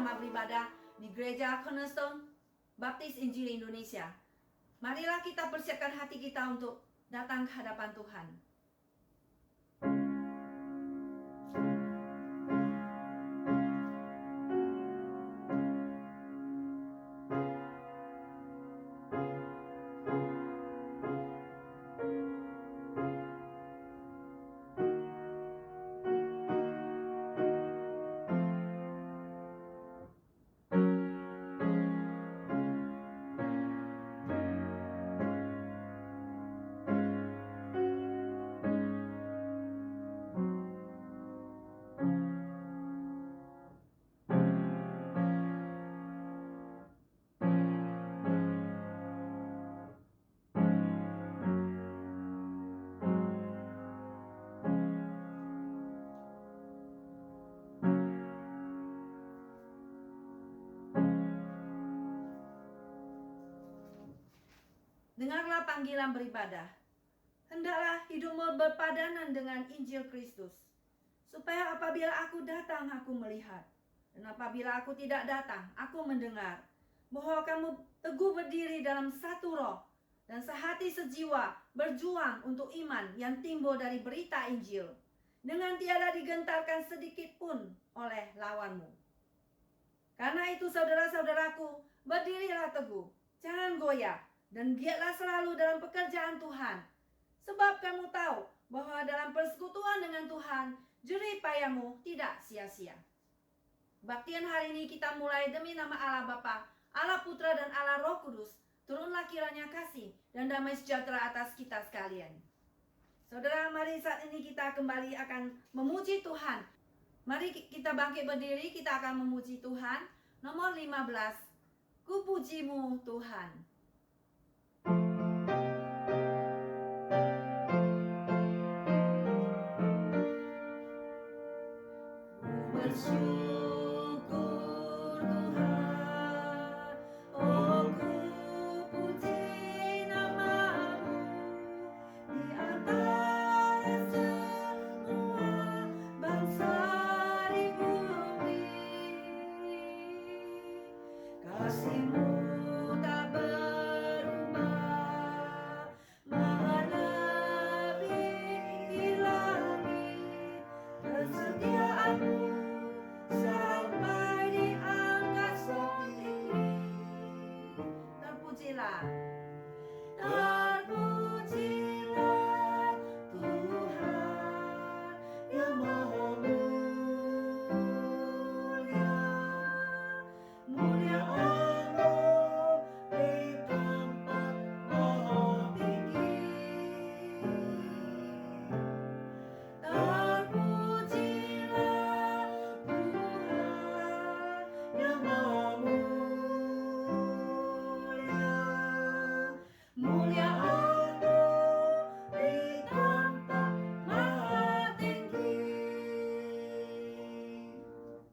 bersama beribadah di Gereja Cornerstone Baptis Injil Indonesia. Marilah kita persiapkan hati kita untuk datang ke hadapan Tuhan. Dengarlah panggilan beribadah. Hendaklah hidupmu berpadanan dengan Injil Kristus, supaya apabila aku datang, aku melihat, dan apabila aku tidak datang, aku mendengar, bahwa kamu teguh berdiri dalam satu roh, dan sehati sejiwa berjuang untuk iman yang timbul dari berita Injil, dengan tiada digentarkan sedikit pun oleh lawanmu. Karena itu saudara-saudaraku, berdirilah teguh, jangan goyah, dan giatlah selalu dalam pekerjaan Tuhan. Sebab kamu tahu bahwa dalam persekutuan dengan Tuhan, jerih payahmu tidak sia-sia. Baktian hari ini kita mulai demi nama Allah Bapa, Allah Putra dan Allah Roh Kudus. Turunlah kiranya kasih dan damai sejahtera atas kita sekalian. Saudara, mari saat ini kita kembali akan memuji Tuhan. Mari kita bangkit berdiri, kita akan memuji Tuhan. Nomor 15, Ku pujimu Tuhan. Bersyukur Tuhan, oh ku puji namamu di antara semua bangsa di bumi. Kasih-Mu tak berubah, melebihi langit, kesetiaan-Mu sampai di angkasa tinggi. Terpujilah, terpujilah Tuhan yang Maha Mulia. Mulia Allah di tempat maha tinggi. Terpujilah Tuhan yang Maha Mulia. Mulia Allah di tempat maha tinggi.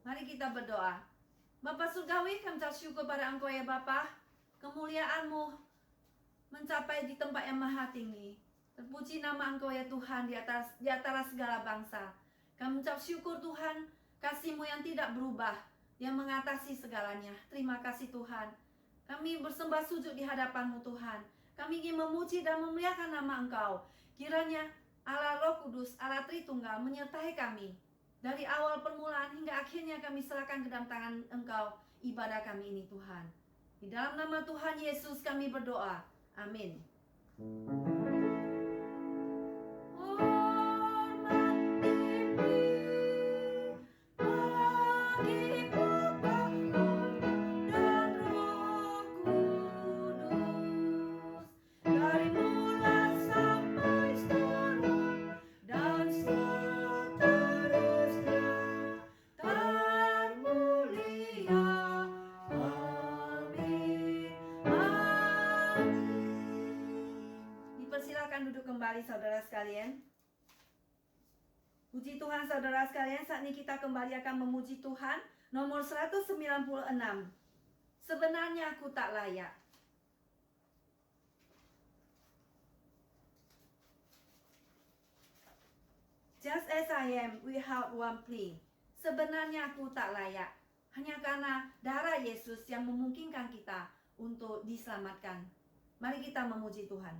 Mari kita berdoa. Bapa Surgawi, kami ucap syukur pada Engkau ya Bapa. Kemuliaan-Mu mencapai di tempat yang maha tinggi. Terpuji nama Engkau ya Tuhan di antara segala bangsa. Kami ucap syukur Tuhan, kasih-Mu yang tidak berubah, yang mengatasi segalanya. Terima kasih Tuhan. Kami bersembah sujud di hadapan-Mu Tuhan. Kami ingin memuji dan memuliakan nama Engkau. Kiranya Allah Roh Kudus, Allah Tritunggal menyertai kami. Dari awal permulaan hingga akhirnya kami serahkan ke dalam tangan Engkau ibadah kami ini Tuhan. Di dalam nama Tuhan Yesus kami berdoa. Amin. Silakan duduk kembali saudara sekalian. Puji Tuhan saudara sekalian, saat ini kita kembali akan memuji Tuhan. Nomor 196. Sebenarnya aku tak layak. Just as I am without one plea. Sebenarnya aku tak layak. hanya karena darah Yesus yang memungkinkan kita untuk diselamatkan. Mari kita memuji Tuhan.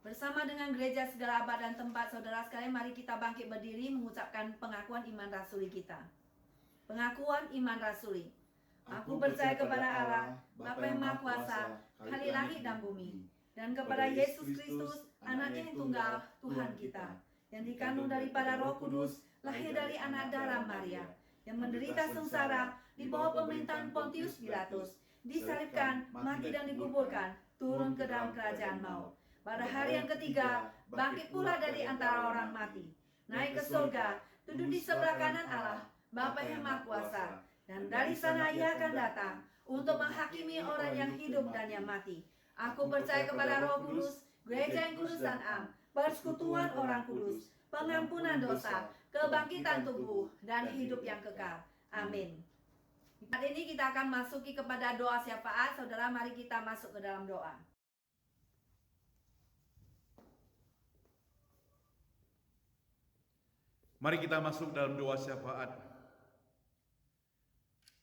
Bersama dengan gereja segala abad dan tempat, saudara sekalian, mari kita bangkit berdiri mengucapkan pengakuan iman rasuli kita. Pengakuan iman rasuli. Aku percaya kepada Allah, Bapa yang Maha Kuasa, Khalik langit dan bumi, dan kepada Yesus Kristus, Anaknya yang tunggal, Tuhan kita, yang dikandung daripada Roh Kudus, lahir dari anak darah Maria, yang menderita sengsara di bawah pemerintahan Pontius Pilatus, disalibkan, mati dan dikuburkan, turun ke dalam kerajaan maut. Pada hari yang ketiga, bangkit pula dari antara orang mati, naik ke surga, duduk di sebelah kanan Allah, Bapa yang Maha Kuasa, dan dari sana Ia akan datang untuk menghakimi orang yang hidup dan yang mati. Aku percaya kepada Roh Kudus, gereja yang kudus dan am, persekutuan orang kudus, pengampunan dosa, kebangkitan tubuh, dan hidup yang kekal. Amin. Saat ini kita akan masuki kepada doa syafaat. Saudara, mari kita masuk ke dalam doa. Mari kita masuk dalam doa syafaat.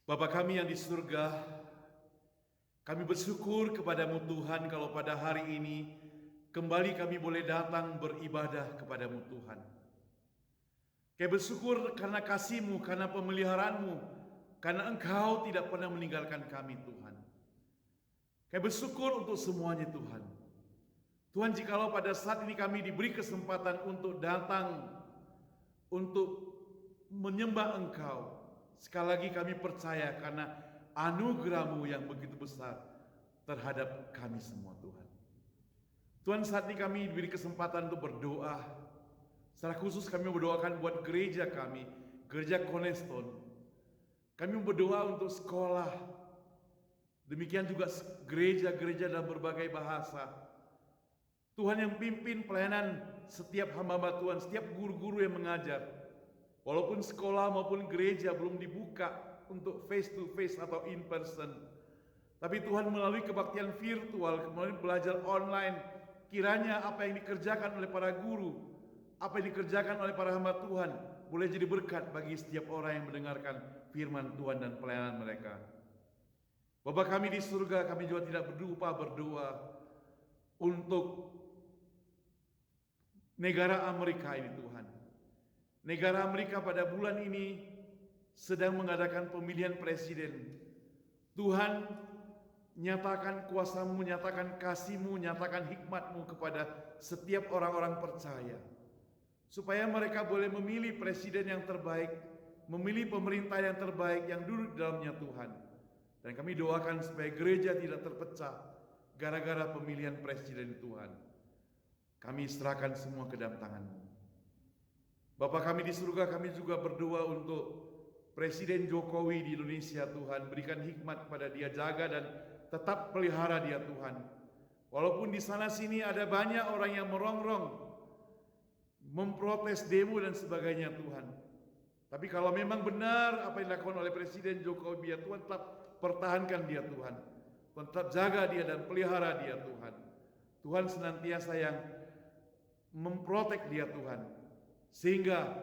Bapa kami yang di surga, kami bersyukur kepadamu Tuhan kalau pada hari ini kembali kami boleh datang beribadah kepadamu Tuhan. Kami bersyukur karena kasih-Mu, karena pemeliharaanmu, karena Engkau tidak pernah meninggalkan kami Tuhan. Kami bersyukur untuk semuanya Tuhan. Tuhan, jikalau pada saat ini kami diberi kesempatan untuk datang untuk menyembah Engkau, sekali lagi kami percaya karena anugerah-Mu yang begitu besar terhadap kami semua Tuhan. Tuhan, saat ini kami diberi kesempatan untuk berdoa. Secara khusus kami berdoakan buat gereja kami, gereja Cornerstone. Kami berdoa untuk sekolah, demikian juga gereja-gereja dalam berbagai bahasa. Tuhan yang pimpin pelayanan setiap hamba-hamba Tuhan, setiap guru-guru yang mengajar. Walaupun sekolah maupun gereja belum dibuka untuk face to face atau in person, tapi Tuhan melalui kebaktian virtual, melalui belajar online, kiranya apa yang dikerjakan oleh para guru, apa yang dikerjakan oleh para hamba Tuhan, boleh jadi berkat bagi setiap orang yang mendengarkan firman Tuhan dan pelayanan mereka. Bapa kami di surga, kami juga tidak berlupa berdoa untuk negara Amerika ini Tuhan. Negara Amerika pada bulan ini sedang mengadakan pemilihan presiden. Tuhan, nyatakan kuasa-Mu, nyatakan kasih-Mu, nyatakan hikmat-Mu kepada setiap orang-orang percaya. Supaya mereka boleh memilih presiden yang terbaik, memilih pemerintah yang terbaik yang duduk di dalamnya Tuhan. Dan kami doakan supaya gereja tidak terpecah gara-gara pemilihan presiden Tuhan. Kami serahkan semua ke dalam tangan-Mu. Bapa kami di surga, kami juga berdoa untuk Presiden Jokowi di Indonesia Tuhan. Berikan hikmat kepada dia, jaga dan tetap pelihara dia Tuhan. Walaupun di sana sini ada banyak orang yang merongrong, memprotes demo dan sebagainya Tuhan. Tapi kalau memang benar apa yang dilakukan oleh Presiden Jokowi, ya Tuhan tetap pertahankan dia Tuhan. Tuhan tetap jaga dia dan pelihara dia Tuhan. Tuhan senantiasa yang memprotek dia Tuhan. Sehingga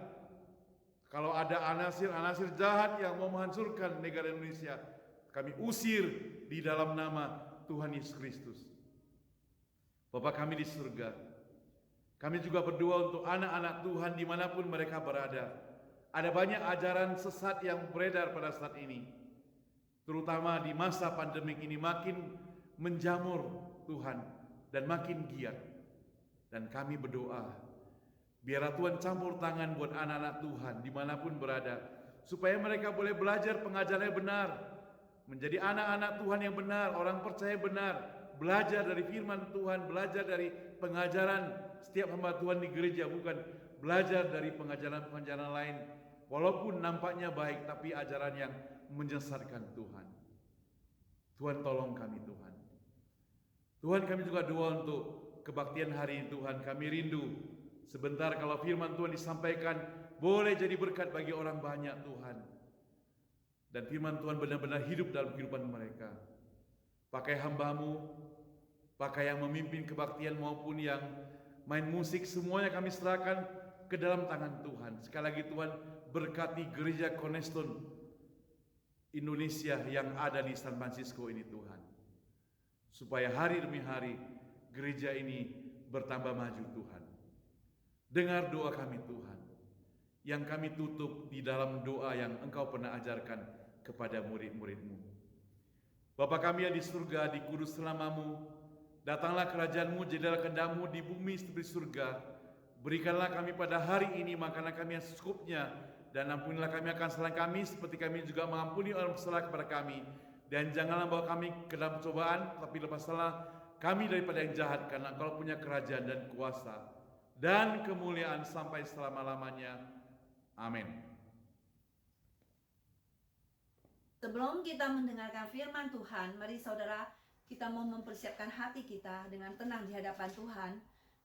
kalau ada anasir-anasir jahat yang mau menghancurkan negara Indonesia, kami usir di dalam nama Tuhan Yesus Kristus. Bapa kami di surga, kami juga berdoa untuk anak-anak Tuhan dimanapun mereka berada. Ada banyak ajaran sesat yang beredar pada saat ini, terutama di masa pandemik ini makin menjamur Tuhan dan makin giat. Dan kami berdoa, biarlah Tuhan campur tangan buat anak-anak Tuhan dimanapun berada, supaya mereka boleh belajar pengajarannya benar, menjadi anak-anak Tuhan yang benar, orang percaya benar, belajar dari firman Tuhan, belajar dari pengajaran setiap hamba Tuhan di gereja, bukan belajar dari pengajaran-pengajaran lain. Walaupun nampaknya baik, tapi ajaran yang menyesatkan Tuhan. Tuhan tolong kami Tuhan. Tuhan kami juga doa untuk kebaktian hari ini Tuhan. Kami rindu sebentar kalau firman Tuhan disampaikan, boleh jadi berkat bagi orang banyak Tuhan. Dan firman Tuhan benar-benar hidup dalam kehidupan mereka. Pakai hamba-Mu, pakai yang memimpin kebaktian maupun yang main musik, semuanya kami serahkan ke dalam tangan Tuhan. Sekali lagi Tuhan, berkati gereja Cornerstone Indonesia yang ada di San Francisco ini Tuhan. Supaya hari demi hari gereja ini bertambah maju Tuhan. Dengar doa kami Tuhan, yang kami tutup di dalam doa yang Engkau pernah ajarkan kepada murid-murid-Mu. Bapa kami yang di surga, di kudus namamu, datanglah kerajaan-Mu, jadilah kehendak-Mu di bumi seperti surga. Berikanlah kami pada hari ini makanan kami yang secukupnya, dan ampunilah kami akan kesalahan kami seperti kami juga mengampuni orang bersalah kepada kami. Dan janganlah bawa kami ke dalam cobaan, tapi lepaslah kami daripada yang jahat, karena Engkau punya kerajaan dan kuasa dan kemuliaan sampai selama-lamanya. Amin. Sebelum kita mendengarkan firman Tuhan, mari saudara, kita mau mempersiapkan hati kita dengan tenang di hadapan Tuhan.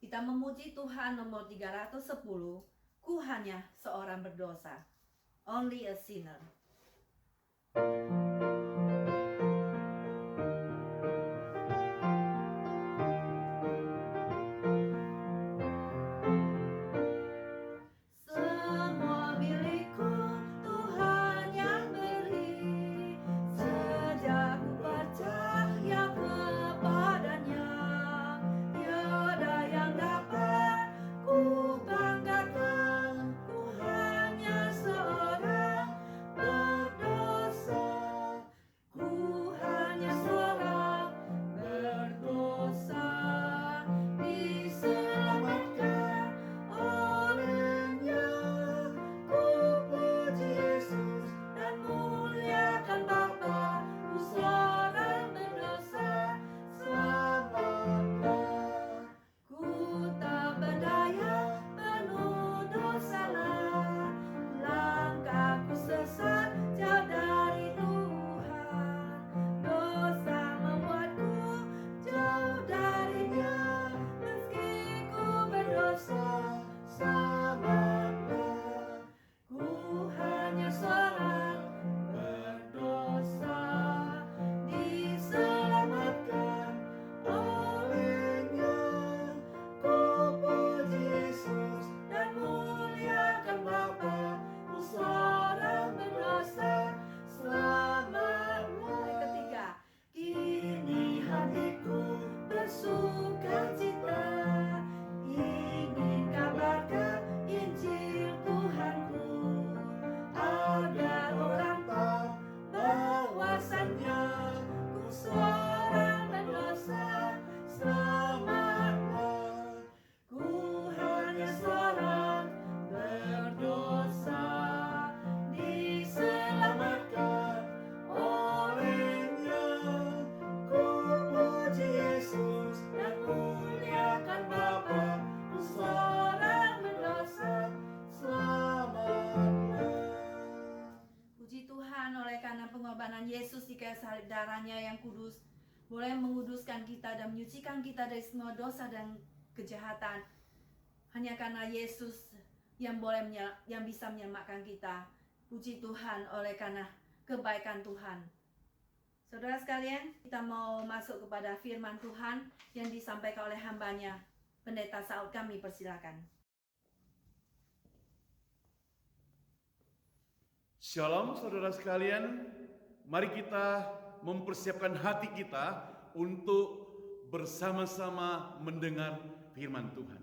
Kita memuji Tuhan nomor 310, ku hanya seorang berdosa. Only a sinner. Semua milikku Tuhan yang beri, sejak ku percaya kepadanya, tiada yang dapat ku banggakan. Ku hanya seorang berdosa. dengan Yesus di kayu salib, darahnya yang kudus boleh menguduskan kita dan menyucikan kita dari semua dosa dan kejahatan. Hanya karena Yesus yang bisa menyelamatkan kita. Puji Tuhan oleh karena kebaikan Tuhan. Saudara sekalian, kita mau masuk kepada firman Tuhan yang disampaikan oleh hambanya. Pendeta Saud, kami persilakan. Shalom saudara sekalian, mari kita mempersiapkan hati kita untuk bersama-sama mendengar firman Tuhan.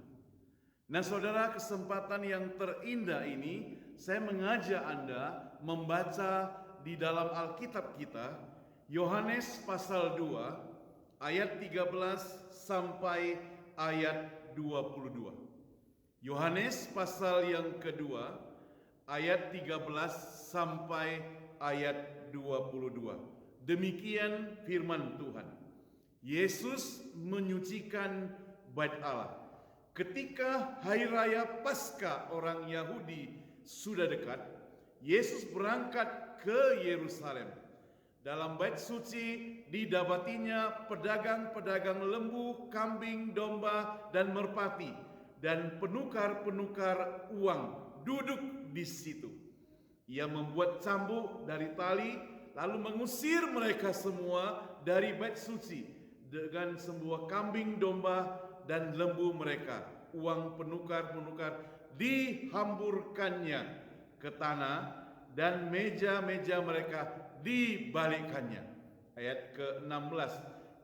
Nah saudara, kesempatan yang terindah ini saya mengajak Anda membaca di dalam Alkitab kita, Yohanes pasal 2 ayat 13 sampai ayat 22. Yohanes pasal yang kedua ayat 13 sampai ayat 22. Demikian firman Tuhan. Yesus menyucikan bait Allah. Ketika hari raya Paskah orang Yahudi sudah dekat, Yesus berangkat ke Yerusalem. Dalam bait suci didapatinya pedagang-pedagang lembu, kambing, domba, dan merpati, dan penukar-penukar uang duduk di situ. Ia membuat cambuk dari tali, lalu mengusir mereka semua dari bait suci dengan semua kambing, domba, dan lembu mereka. Uang penukar-penukar dihamburkannya ke tanah, dan meja-meja mereka dibalikkannya. Ayat ke-16.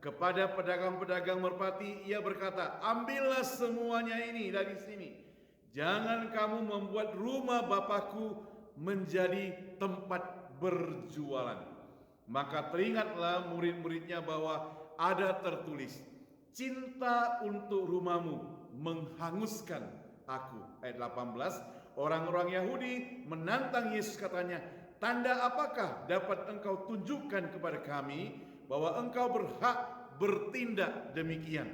Kepada pedagang-pedagang merpati ia berkata, ambillah semuanya ini dari sini. Jangan kamu membuat rumah Bapakku menjadi tempat berjualan. Maka teringatlah murid-muridnya bahwa ada tertulis, cinta untuk rumahmu menghanguskan aku. Ayat 18. Orang-orang Yahudi menantang Yesus, katanya, tanda apakah dapat engkau tunjukkan kepada kami bahwa engkau berhak bertindak demikian?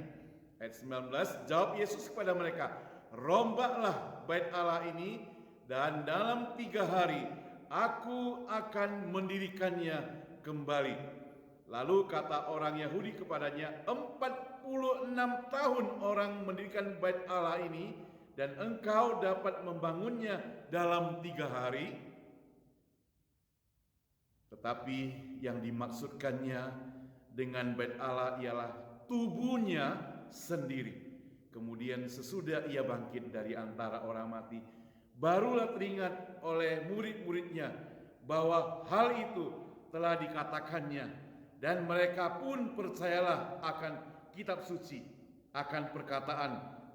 Ayat 19. Jawab Yesus kepada mereka, rombaklah bait Allah ini, dan dalam 3 hari aku akan mendirikannya kembali. Lalu kata orang Yahudi kepadanya, 46 tahun orang mendirikan bait Allah ini, dan engkau dapat membangunnya dalam 3 hari? Tetapi yang dimaksudkannya dengan bait Allah ialah tubuhnya sendiri. Kemudian sesudah ia bangkit dari antara orang mati, barulah teringat oleh murid-muridnya bahwa hal itu telah dikatakannya, dan mereka pun percayalah akan kitab suci, akan perkataan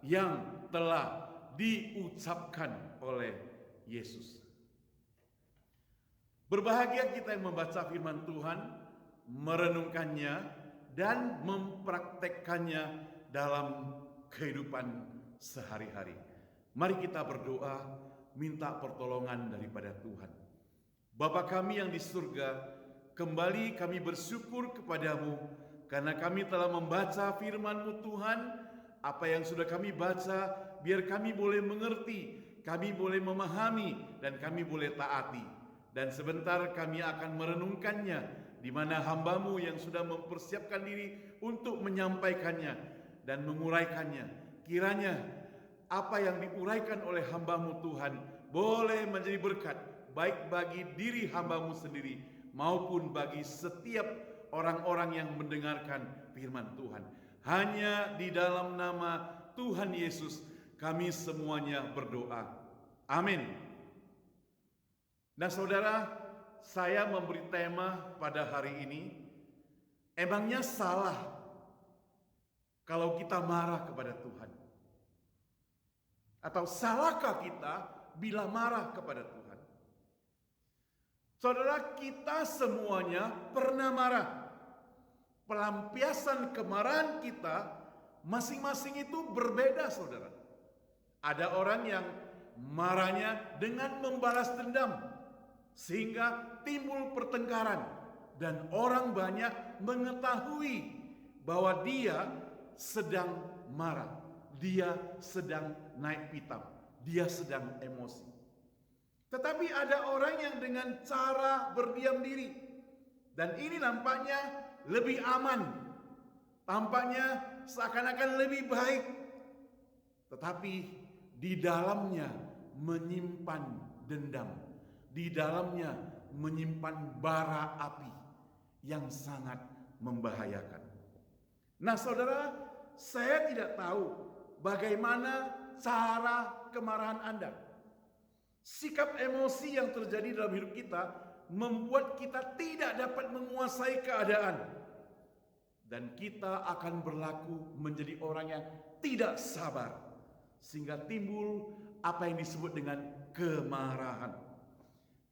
yang telah diucapkan oleh Yesus. Berbahagia kita yang membaca firman Tuhan, merenungkannya, dan mempraktekkannya dalam kehidupan sehari-hari. Mari kita berdoa, minta pertolongan daripada Tuhan. Bapa kami yang di surga, kembali kami bersyukur kepadamu karena kami telah membaca firman-Mu Tuhan. Apa yang sudah kami baca, biar kami boleh mengerti, kami boleh memahami, dan kami boleh taati. Dan sebentar kami akan merenungkannya, di mana hamba-Mu yang sudah mempersiapkan diri untuk menyampaikannya dan menguraikannya. Kiranya apa yang diuraikan oleh hamba-Mu Tuhan boleh menjadi berkat, baik bagi diri hamba-Mu sendiri maupun bagi setiap orang-orang yang mendengarkan firman Tuhan. Hanya di dalam nama Tuhan Yesus kami semuanya berdoa. Amin. Nah saudara, saya memberi tema pada hari ini, emangnya salah kalau kita marah kepada Tuhan? Atau salahkah kita bila marah kepada Tuhan? Saudara, kita semuanya pernah marah. Pelampiasan kemarahan kita masing-masing itu berbeda, saudara. Ada orang yang marahnya dengan membalas dendam, sehingga timbul pertengkaran, dan orang banyak mengetahui bahwa dia sedang marah, dia sedang naik pitam, dia sedang emosi. Tetapi ada orang yang dengan cara berdiam diri, Dan ini nampaknya lebih aman. Tampaknya seakan-akan lebih baik. Tetapi di dalamnya menyimpan dendam. Di dalamnya menyimpan bara api yang sangat membahayakan. Nah, saudara, saya tidak tahu bagaimana cara kemarahan Anda. Sikap emosi yang terjadi dalam hidup kita membuat kita tidak dapat menguasai keadaan. Dan kita akan berlaku menjadi orang yang tidak sabar. Sehingga timbul apa yang disebut dengan kemarahan.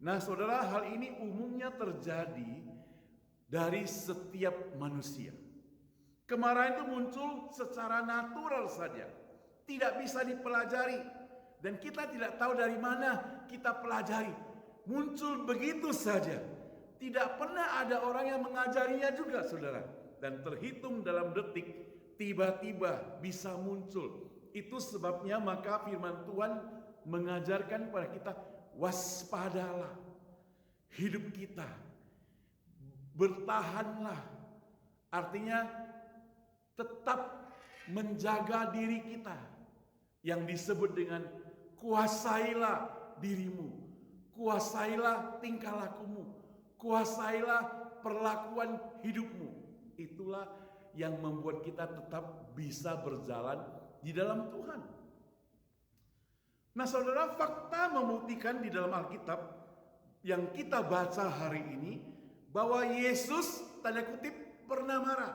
Nah, saudara, hal ini umumnya terjadi dari setiap manusia. Kemarahan itu muncul secara natural saja. Tidak bisa dipelajari. Dan kita tidak tahu dari mana kita pelajari. Muncul begitu saja. Tidak pernah ada orang yang mengajarinya juga, saudara. Dan terhitung dalam detik, tiba-tiba bisa muncul. Itu sebabnya maka firman Tuhan mengajarkan kepada kita, waspadalah hidup kita. Bertahanlah. Artinya tetap menjaga diri kita. Yang disebut dengan kuasailah dirimu. Kuasailah tingkah lakumu. Kuasailah perlakuan hidupmu. Itulah yang membuat kita tetap bisa berjalan di dalam Tuhan. Nah, saudara, fakta membuktikan di dalam Alkitab yang kita baca hari ini bahwa Yesus tanda kutip pernah marah.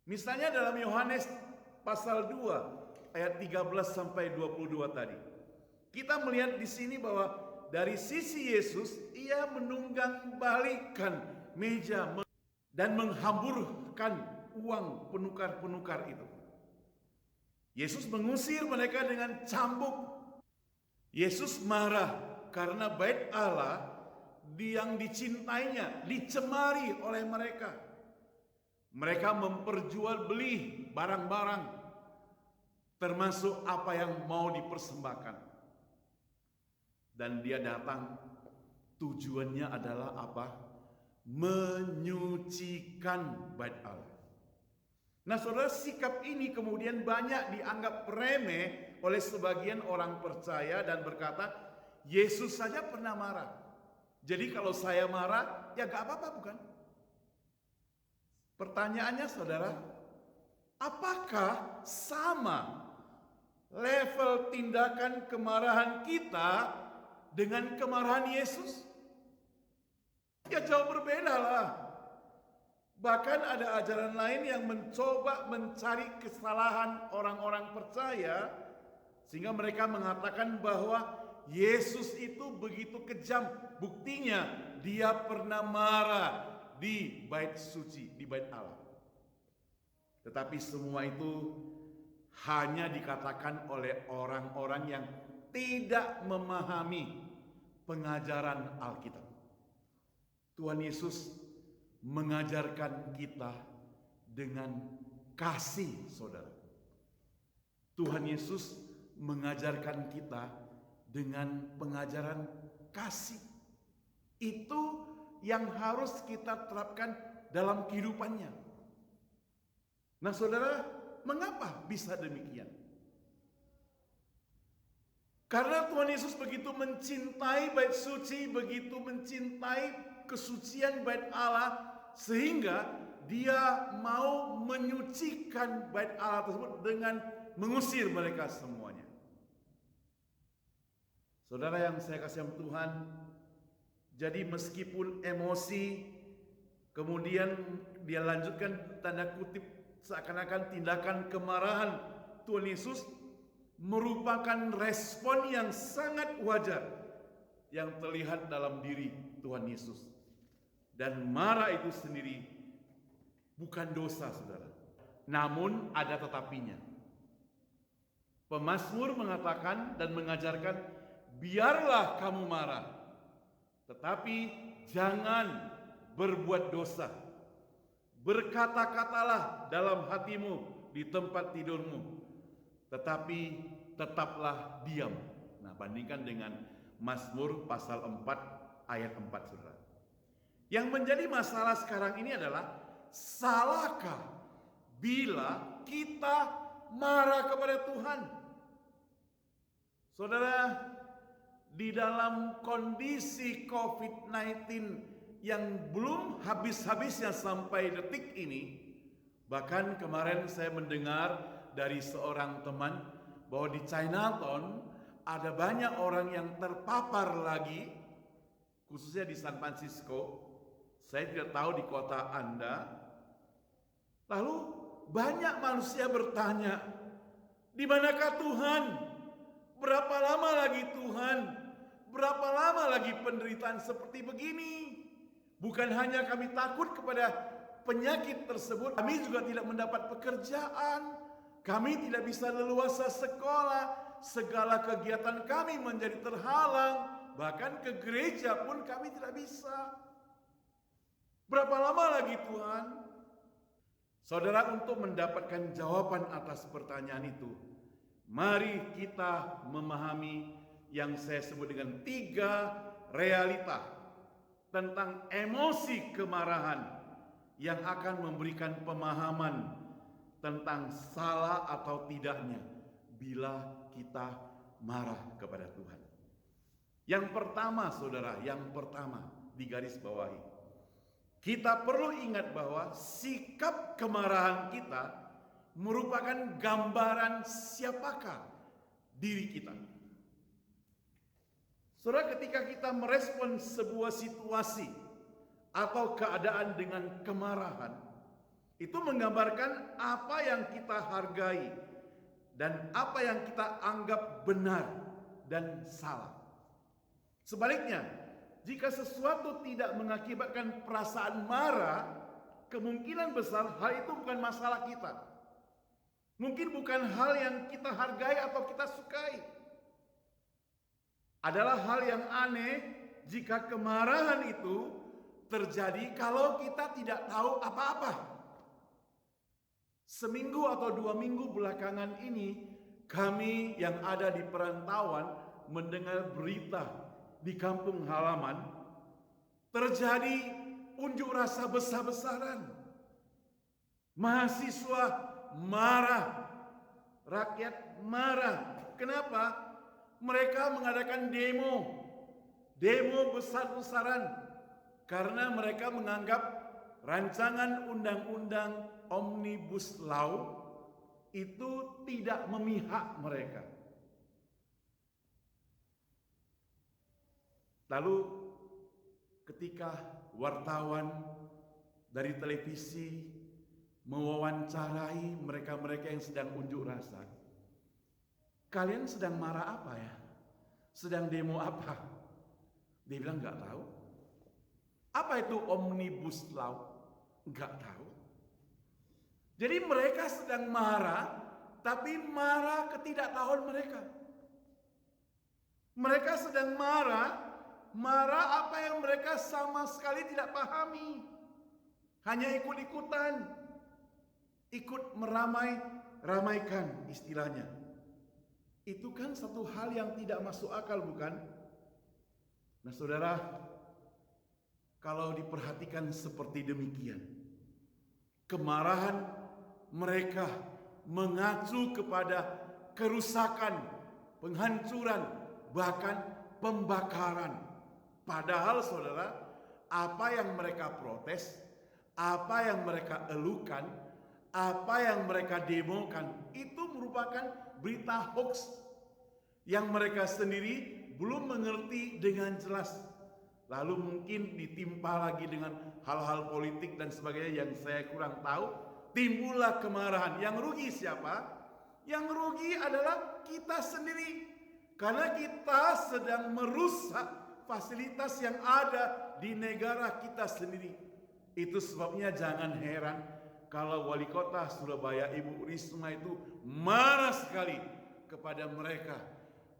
Misalnya dalam Yohanes pasal 2 ayat 13 sampai 22 tadi. Kita melihat di sini bahwa dari sisi Yesus, ia menunggang balikan meja dan menghamburkan uang penukar-penukar itu. Yesus mengusir mereka dengan cambuk. Yesus marah karena bait Allah yang dicintainya dicemari oleh mereka. Mereka memperjualbeli barang-barang termasuk apa yang mau dipersembahkan. Dan dia datang, tujuannya adalah apa? Menyucikan bait Allah. Nah, saudara, sikap ini kemudian banyak dianggap remeh oleh sebagian orang percaya dan berkata, Yesus saja pernah marah. Jadi kalau saya marah, ya gak apa-apa, bukan? Pertanyaannya, saudara, apakah sama level tindakan kemarahan kita dengan kemarahan Yesus? Ya jauh berbeda lah. Bahkan ada ajaran lain yang mencoba mencari kesalahan orang-orang percaya sehingga mereka mengatakan bahwa Yesus itu begitu kejam. Buktinya dia pernah marah di bait suci, di bait Allah. Tetapi semua itu hanya dikatakan oleh orang-orang yang tidak memahami pengajaran Alkitab. Tuhan Yesus mengajarkan kita dengan kasih, saudara. Tuhan Yesus mengajarkan kita dengan pengajaran kasih. Itu yang harus kita terapkan dalam kehidupannya. Nah, saudara, mengapa bisa demikian? Karena Tuhan Yesus begitu mencintai bait suci, begitu mencintai kesucian bait Allah, sehingga dia mau menyucikan bait Allah tersebut dengan mengusir mereka semuanya. Saudara yang saya kasih Tuhan, jadi meskipun emosi, kemudian dia lanjutkan tanda kutip seakan-akan tindakan kemarahan Tuhan Yesus merupakan respon yang sangat wajar yang terlihat dalam diri Tuhan Yesus. Dan marah itu sendiri bukan dosa, saudara. Namun ada tetapinya. Pemazmur mengatakan dan mengajarkan, biarlah kamu marah, tetapi jangan berbuat dosa. Berkata-katalah dalam hatimu di tempat tidurmu, tetapi tetaplah diam. Nah, bandingkan dengan Mazmur pasal 4 ayat 4, saudara. Yang menjadi masalah sekarang ini adalah, salahkah bila kita marah kepada Tuhan? Saudara, di dalam kondisi COVID-19 yang belum habis-habisnya sampai detik ini, bahkan kemarin saya mendengar dari seorang teman bahwa di Chinatown ada banyak orang yang terpapar lagi, khususnya di San Francisco. Saya tidak tahu di kota Anda. Lalu banyak manusia bertanya, di manakah Tuhan? Berapa lama lagi Tuhan? Berapa lama lagi penderitaan seperti begini? Bukan hanya kami takut kepada penyakit tersebut, kami juga tidak mendapat pekerjaan. Kami tidak bisa leluasa sekolah. Segala kegiatan kami menjadi terhalang. Bahkan ke gereja pun kami tidak bisa. Berapa lama lagi Tuhan? Saudara, untuk mendapatkan jawaban atas pertanyaan itu, mari kita memahami yang saya sebut dengan 3 realita tentang emosi kemarahan yang akan memberikan pemahaman tentang salah atau tidaknya bila kita marah kepada Tuhan. Yang pertama, saudara, yang pertama digaris bawahi, kita perlu ingat bahwa sikap kemarahan kita merupakan gambaran siapakah diri kita. Saudara, ketika kita merespon sebuah situasi atau keadaan dengan kemarahan, itu menggambarkan apa yang kita hargai dan apa yang kita anggap benar dan salah. Sebaliknya, jika sesuatu tidak mengakibatkan perasaan marah, kemungkinan besar hal itu bukan masalah kita. Mungkin bukan hal yang kita hargai atau kita sukai. Adalah hal yang aneh jika kemarahan itu terjadi kalau kita tidak tahu apa-apa. Seminggu atau 2 minggu belakangan ini, kami yang ada di perantauan mendengar berita di kampung halaman terjadi unjuk rasa besar-besaran. Mahasiswa marah, rakyat marah. Kenapa? Mereka mengadakan demo besar-besaran karena mereka menganggap rancangan undang-undang Omnibus Law itu tidak memihak mereka. Lalu ketika wartawan dari televisi mewawancarai mereka-mereka yang sedang unjuk rasa, kalian sedang marah apa ya? Sedang demo apa? Dia bilang nggak tahu. Apa itu Omnibus Law? Nggak tahu. Jadi mereka sedang marah, tapi marah ketidaktahuan mereka. Mereka sedang marah apa yang mereka sama sekali tidak pahami. Hanya ikut-ikutan. Ikut meramaikan istilahnya. Itu kan satu hal yang tidak masuk akal, bukan? Nah, saudara, kalau diperhatikan seperti demikian, kemarahan mereka mengacu kepada kerusakan, penghancuran, bahkan pembakaran. Padahal saudara, apa yang mereka protes, apa yang mereka elukan, apa yang mereka demokan, itu merupakan berita hoax yang mereka sendiri belum mengerti dengan jelas. Lalu mungkin ditimpa lagi dengan hal-hal politik dan sebagainya yang saya kurang tahu, timbullah kemarahan. Yang rugi siapa? Yang rugi adalah kita sendiri, karena kita sedang merusak fasilitas yang ada di negara kita sendiri. Itu sebabnya jangan heran kalau wali kota Surabaya Ibu Risma itu marah sekali kepada mereka,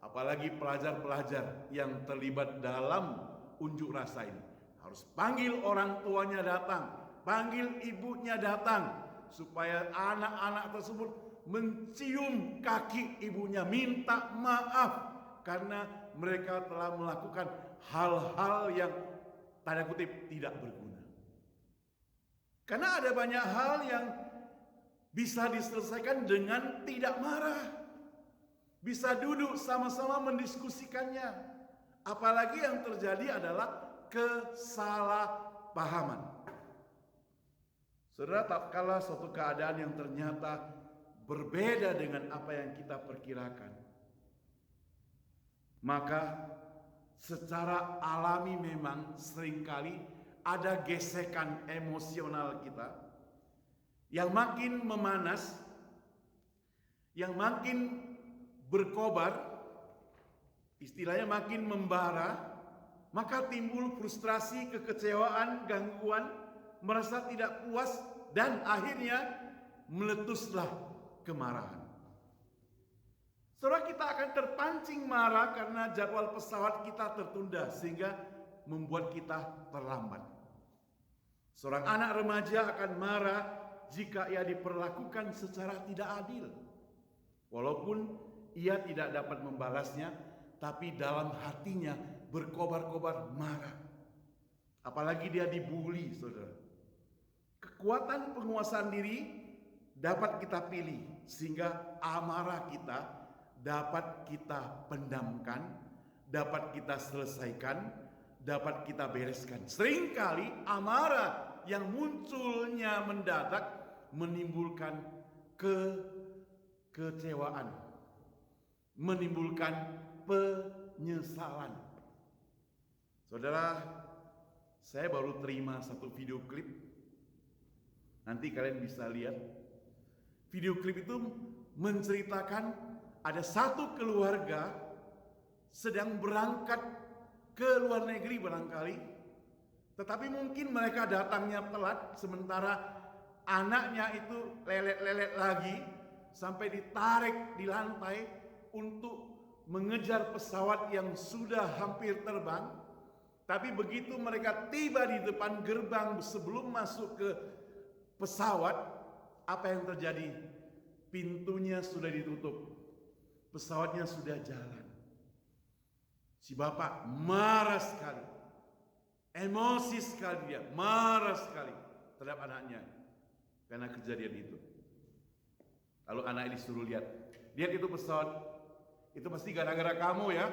apalagi pelajar-pelajar yang terlibat dalam unjuk rasa ini. Harus panggil orang tuanya datang, panggil ibunya datang, supaya anak-anak tersebut mencium kaki ibunya, minta maaf karena mereka telah melakukan hal-hal yang tanda kutip tidak berguna. Karena ada banyak hal yang bisa diselesaikan dengan tidak marah. Bisa duduk sama-sama mendiskusikannya. Apalagi yang terjadi adalah kesalahpahaman. Saudara, tak kalah suatu keadaan yang ternyata berbeda dengan apa yang kita perkirakan, maka secara alami memang seringkali ada gesekan emosional kita yang makin memanas, yang makin berkobar, istilahnya makin membara, maka timbul frustrasi, kekecewaan, gangguan, merasa tidak puas, dan akhirnya meletuslah kemarahan. Saudara, kita akan terpancing marah karena jadwal pesawat kita tertunda sehingga membuat kita terlambat. Seorang anak remaja akan marah jika ia diperlakukan secara tidak adil. Walaupun ia tidak dapat membalasnya, tapi dalam hatinya berkobar-kobar marah. Apalagi dia dibully, saudara. Kekuatan penguasaan diri dapat kita pilih sehingga amarah kita dapat kita pendamkan, dapat kita selesaikan, dapat kita bereskan. Seringkali amarah yang munculnya mendadak menimbulkan kekecewaan, menimbulkan penyesalan. Saudara, saya baru terima satu video klip. Nanti kalian bisa lihat. Video klip itu menceritakan ada satu keluarga sedang berangkat ke luar negeri barangkali, tetapi mungkin mereka datangnya telat, sementara anaknya itu lelet-lelet lagi sampai ditarik di lantai untuk mengejar pesawat yang sudah hampir terbang. Tapi begitu mereka tiba di depan gerbang sebelum masuk ke pesawat, apa yang terjadi? Pintunya sudah ditutup, pesawatnya sudah jalan. Si bapak marah sekali, emosi sekali, dia marah sekali terhadap anaknya karena kejadian itu. Lalu anaknya disuruh lihat itu pesawat, itu pasti gara-gara kamu ya,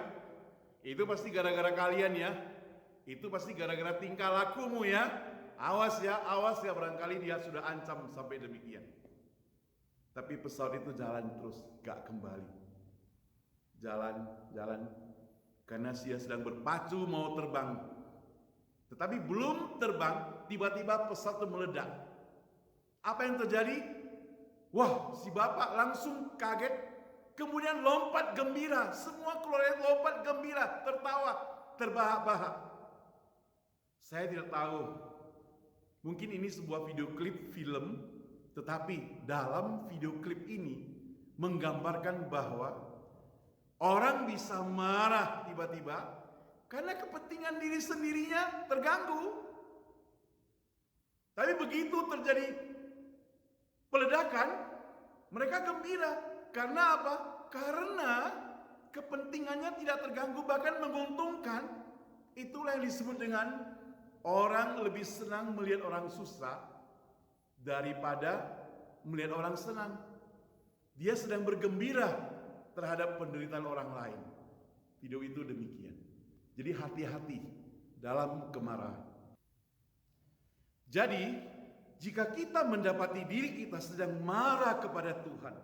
itu pasti gara-gara kalian ya, itu pasti gara-gara tingkah lakumu ya, awas ya, barangkali dia sudah ancam sampai demikian. Tapi pesawat itu jalan terus, gak kembali. Jalan, karena dia sedang berpacu mau terbang. Tetapi belum terbang, tiba-tiba pesawat itu meledak. Apa yang terjadi? Wah, si bapak langsung kaget, kemudian lompat gembira. Semua keluarga lompat gembira, tertawa, terbahak-bahak. Saya tidak tahu, mungkin ini sebuah video klip film, tetapi dalam video klip ini menggambarkan bahwa orang bisa marah tiba-tiba karena kepentingan diri sendirinya terganggu. Tapi begitu terjadi peledakan, mereka gembira. Karena apa? Karena kepentingannya tidak terganggu, bahkan menguntungkan. Itulah yang disebut dengan orang lebih senang melihat orang susah daripada melihat orang senang. Dia sedang bergembira terhadap penderitaan orang lain. Video itu demikian. Jadi hati-hati dalam kemarahan. Jadi jika kita mendapati diri kita sedang marah kepada Tuhan,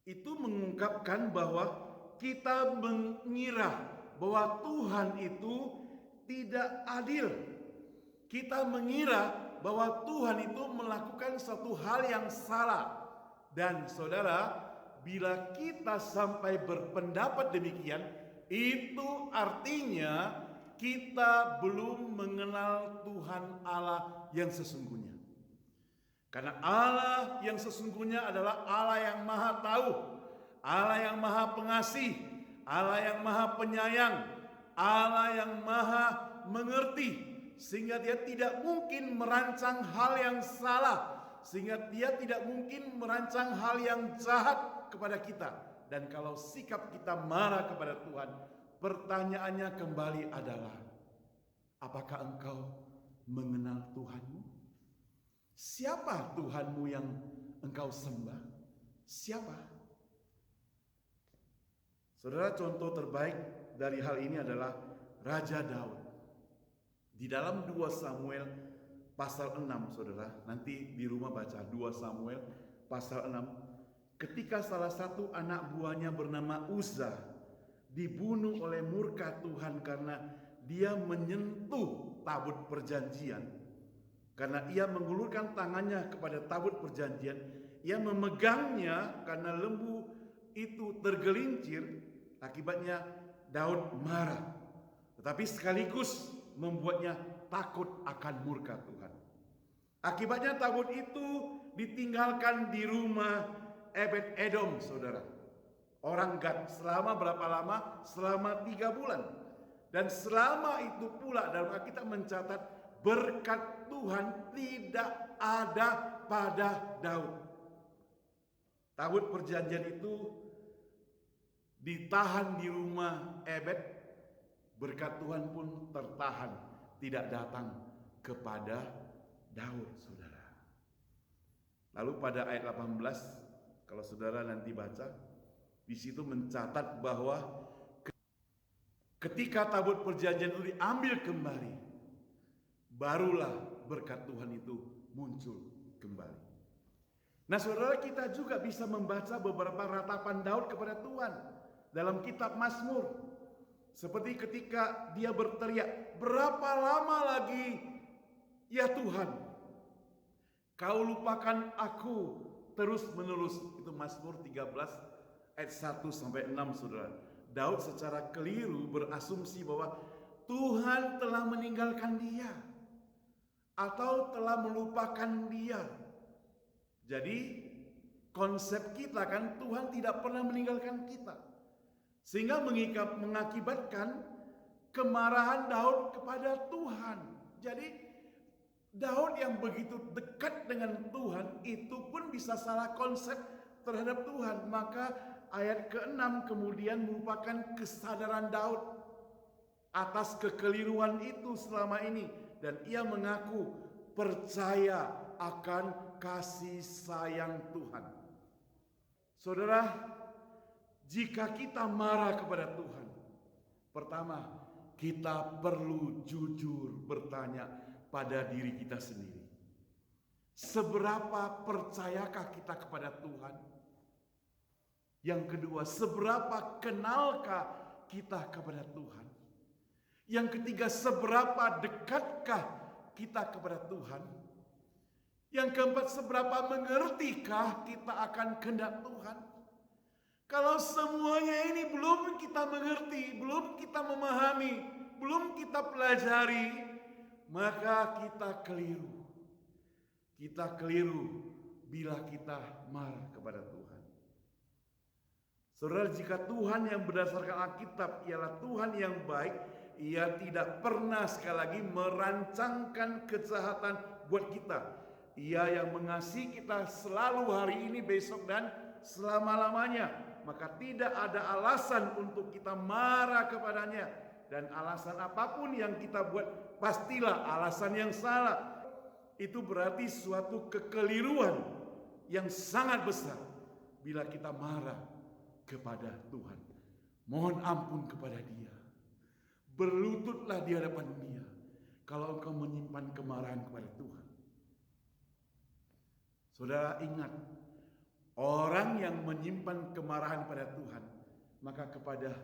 itu mengungkapkan bahwa kita mengira bahwa Tuhan itu tidak adil. Kita mengira bahwa Tuhan itu melakukan suatu hal yang salah. Dan saudara, bila kita sampai berpendapat demikian, itu artinya kita belum mengenal Tuhan Allah yang sesungguhnya. Karena Allah yang sesungguhnya adalah Allah yang maha tahu, Allah yang maha pengasih, Allah yang maha penyayang, Allah yang maha mengerti, sehingga dia tidak mungkin merancang hal yang salah, sehingga dia tidak mungkin merancang hal yang jahat kepada kita. Dan kalau sikap kita marah kepada Tuhan, pertanyaannya kembali adalah, Apakah engkau mengenal Tuhanmu? Siapa Tuhanmu yang engkau sembah? Siapa? Saudara, contoh terbaik dari hal ini adalah Raja Daud. Di dalam 2 Samuel pasal 6, saudara, nanti di rumah baca 2 Samuel pasal 6. Ketika salah satu anak buahnya bernama Uzza dibunuh oleh murka Tuhan karena dia menyentuh tabut perjanjian. Karena ia mengulurkan tangannya kepada tabut perjanjian, ia memegangnya karena lembu itu tergelincir. Akibatnya Daud marah, tetapi sekaligus membuatnya takut akan murka Tuhan. Akibatnya tabut itu ditinggalkan di rumah Obed-Edom, saudara, orang Gad. Selama berapa lama? Selama 3 bulan. Dan selama itu pula dalam Alkitab mencatat berkat Tuhan tidak ada pada Daud. Tabut perjanjian itu ditahan di rumah Obed, berkat Tuhan pun tertahan, tidak datang kepada Daud, saudara. Lalu pada ayat 18, kalau saudara nanti baca, di situ mencatat bahwa ketika tabut perjanjian itu diambil kembali, barulah berkat Tuhan itu muncul kembali. Nah, saudara, kita juga bisa membaca beberapa ratapan Daud kepada Tuhan dalam kitab Mazmur. Seperti ketika dia berteriak, "Berapa lama lagi, ya Tuhan, Kau lupakan aku terus menerus?" Itu Mazmur 13 ayat 1 sampai 6, saudara. Daud secara keliru berasumsi bahwa Tuhan telah meninggalkan dia atau telah melupakan dia. Jadi konsep kita kan Tuhan tidak pernah meninggalkan kita. Sehingga mengakibatkan kemarahan Daud kepada Tuhan. Jadi Daud yang begitu dekat dengan Tuhan itu pun bisa salah konsep terhadap Tuhan. Maka ayat ke-6 kemudian merupakan kesadaran Daud atas kekeliruan itu selama ini. Dan ia mengaku percaya akan kasih sayang Tuhan. Saudara, jika kita marah kepada Tuhan, pertama, kita perlu jujur bertanya pada diri kita sendiri. Seberapa percayakah kita kepada Tuhan? Yang kedua, seberapa kenalkah kita kepada Tuhan? Yang ketiga, seberapa dekatkah kita kepada Tuhan? Yang keempat, seberapa mengertikah kita akan kehendak Tuhan? Kalau semuanya ini belum kita mengerti, belum kita memahami, belum kita pelajari, maka kita keliru. Kita keliru bila kita marah kepada Tuhan. Saudara, jika Tuhan yang berdasarkan Alkitab ialah Tuhan yang baik, Ia tidak pernah sekali lagi merancangkan kejahatan buat kita. Ia yang mengasihi kita selalu hari ini, besok, dan selama-lamanya. Maka tidak ada alasan untuk kita marah kepadanya. Dan alasan apapun yang kita buat, pastilah alasan yang salah. Itu berarti suatu kekeliruan yang sangat besar bila kita marah kepada Tuhan. Mohon ampun kepada Dia. Berlututlah di hadapan Dia kalau engkau menyimpan kemarahan kepada Tuhan. Saudara, ingat, orang yang menyimpan kemarahan pada Tuhan, maka kepada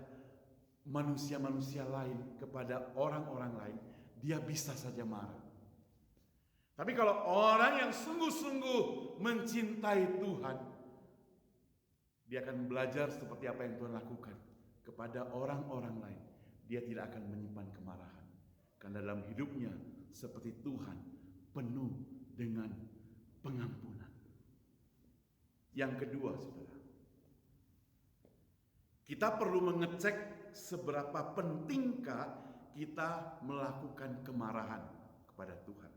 manusia-manusia lain, kepada orang-orang lain, dia bisa saja marah. Tapi kalau orang yang sungguh-sungguh mencintai Tuhan, dia akan belajar seperti apa yang Tuhan lakukan kepada orang-orang lain. Dia tidak akan menyimpan kemarahan. Karena dalam hidupnya seperti Tuhan, penuh dengan pengampunan. Yang kedua, saudara, kita perlu mengecek seberapa pentingkah kita melakukan kemarahan kepada Tuhan.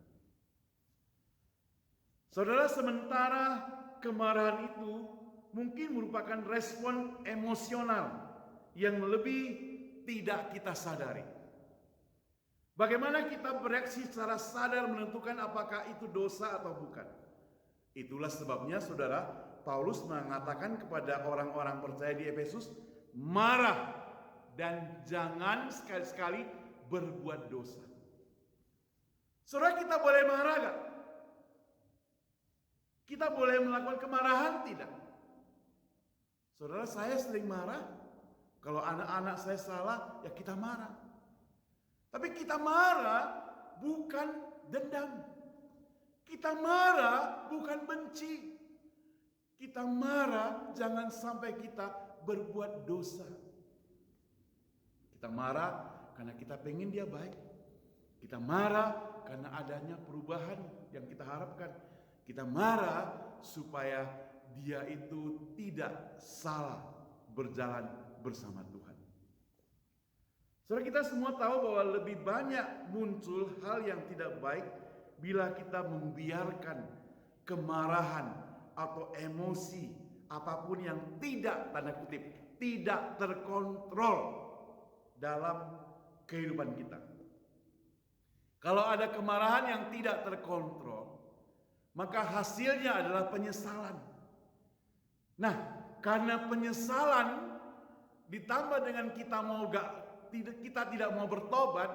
Saudara, sementara kemarahan itu mungkin merupakan respon emosional yang lebih tidak kita sadari. Bagaimana kita bereaksi secara sadar menentukan apakah itu dosa atau bukan. Itulah sebabnya saudara, Paulus mengatakan kepada orang-orang percaya di Efesus, marah dan jangan sekali-sekali berbuat dosa. Saudara, kita boleh marah gak? Kita boleh melakukan kemarahan tidak? Saudara, saya sering marah. Kalau anak-anak saya salah, ya kita marah. Tapi kita marah bukan dendam. Kita marah bukan benci. Kita marah jangan sampai kita berbuat dosa. Kita marah karena kita pengen dia baik. Kita marah karena adanya perubahan yang kita harapkan. Kita marah supaya dia itu tidak salah berjalan bersama Tuhan. Saudara, kita semua tahu bahwa lebih banyak muncul hal yang tidak baik bila kita membiarkan kemarahan atau emosi apapun yang tidak, tanda kutip, tidak terkontrol dalam kehidupan kita. Kalau ada kemarahan yang tidak terkontrol, maka hasilnya adalah penyesalan. Nah, karena penyesalan ditambah dengan kita tidak mau bertobat.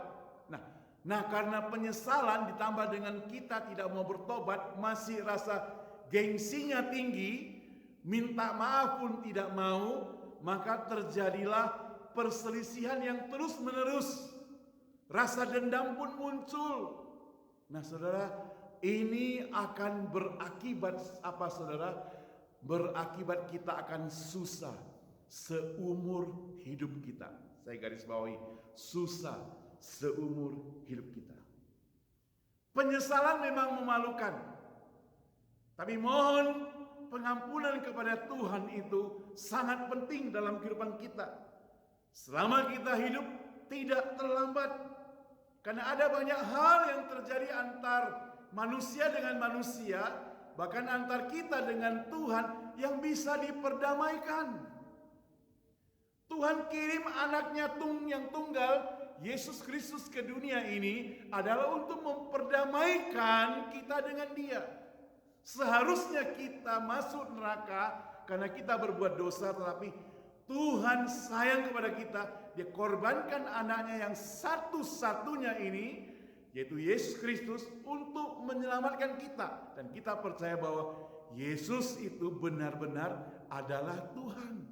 Nah, karena penyesalan ditambah dengan kita tidak mau bertobat, masih rasa gengsinya tinggi, minta maaf pun tidak mau, maka terjadilah perselisihan yang terus-menerus. Rasa dendam pun muncul. Nah, saudara, ini akan berakibat apa, saudara? Berakibat kita akan susah seumur hidup kita. Saya garis bawahi, susah seumur hidup kita. Penyesalan memang memalukan. Tapi mohon pengampunan kepada Tuhan itu sangat penting dalam kehidupan kita. Selama kita hidup tidak terlambat. Karena ada banyak hal yang terjadi antar manusia dengan manusia, bahkan antar kita dengan Tuhan yang bisa diperdamaikan. Tuhan kirim anaknya yang tunggal, Yesus Kristus, ke dunia ini adalah untuk memperdamaikan kita dengan Dia. Seharusnya kita masuk neraka karena kita berbuat dosa, tetapi Tuhan sayang kepada kita. Dia korbankan anaknya yang satu-satunya ini, yaitu Yesus Kristus, untuk menyelamatkan kita. Dan kita percaya bahwa Yesus itu benar-benar adalah Tuhan.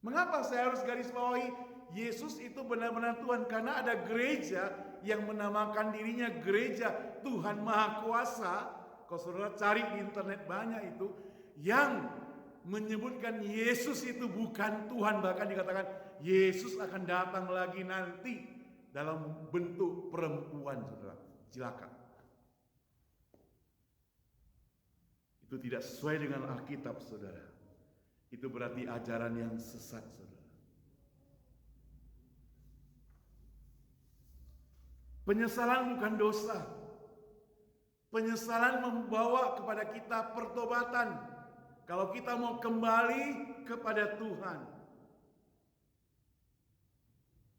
Mengapa saya harus garis bawahi Yesus itu benar-benar Tuhan? Karena ada gereja yang menamakan dirinya gereja Tuhan Maha Kuasa. Kalau saudara cari di internet banyak itu yang menyebutkan Yesus itu bukan Tuhan. Bahkan dikatakan Yesus akan datang lagi nanti dalam bentuk perempuan, saudara. Cilaka. Itu tidak sesuai dengan Alkitab, saudara. Itu berarti ajaran yang sesat, saudara. Penyesalan bukan dosa. Penyesalan membawa kepada kita pertobatan. Kalau kita mau kembali kepada Tuhan.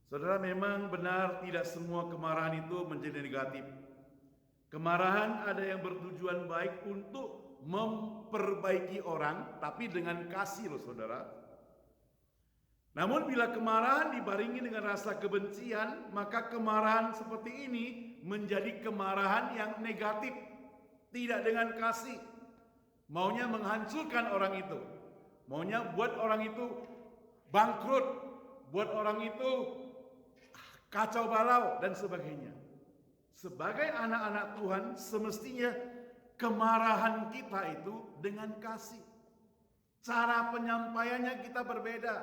Saudara, memang benar tidak semua kemarahan itu menjadi negatif. Kemarahan ada yang bertujuan baik untuk memperbaiki orang, tapi dengan kasih loh, saudara. Namun bila kemarahan dibarengi dengan rasa kebencian, maka kemarahan seperti ini menjadi kemarahan yang negatif, tidak dengan kasih. Maunya menghancurkan orang itu, maunya buat orang itu bangkrut, buat orang itu kacau balau dan sebagainya. Sebagai anak-anak Tuhan, semestinya kemarahan kita itu dengan kasih. Cara penyampaiannya kita berbeda.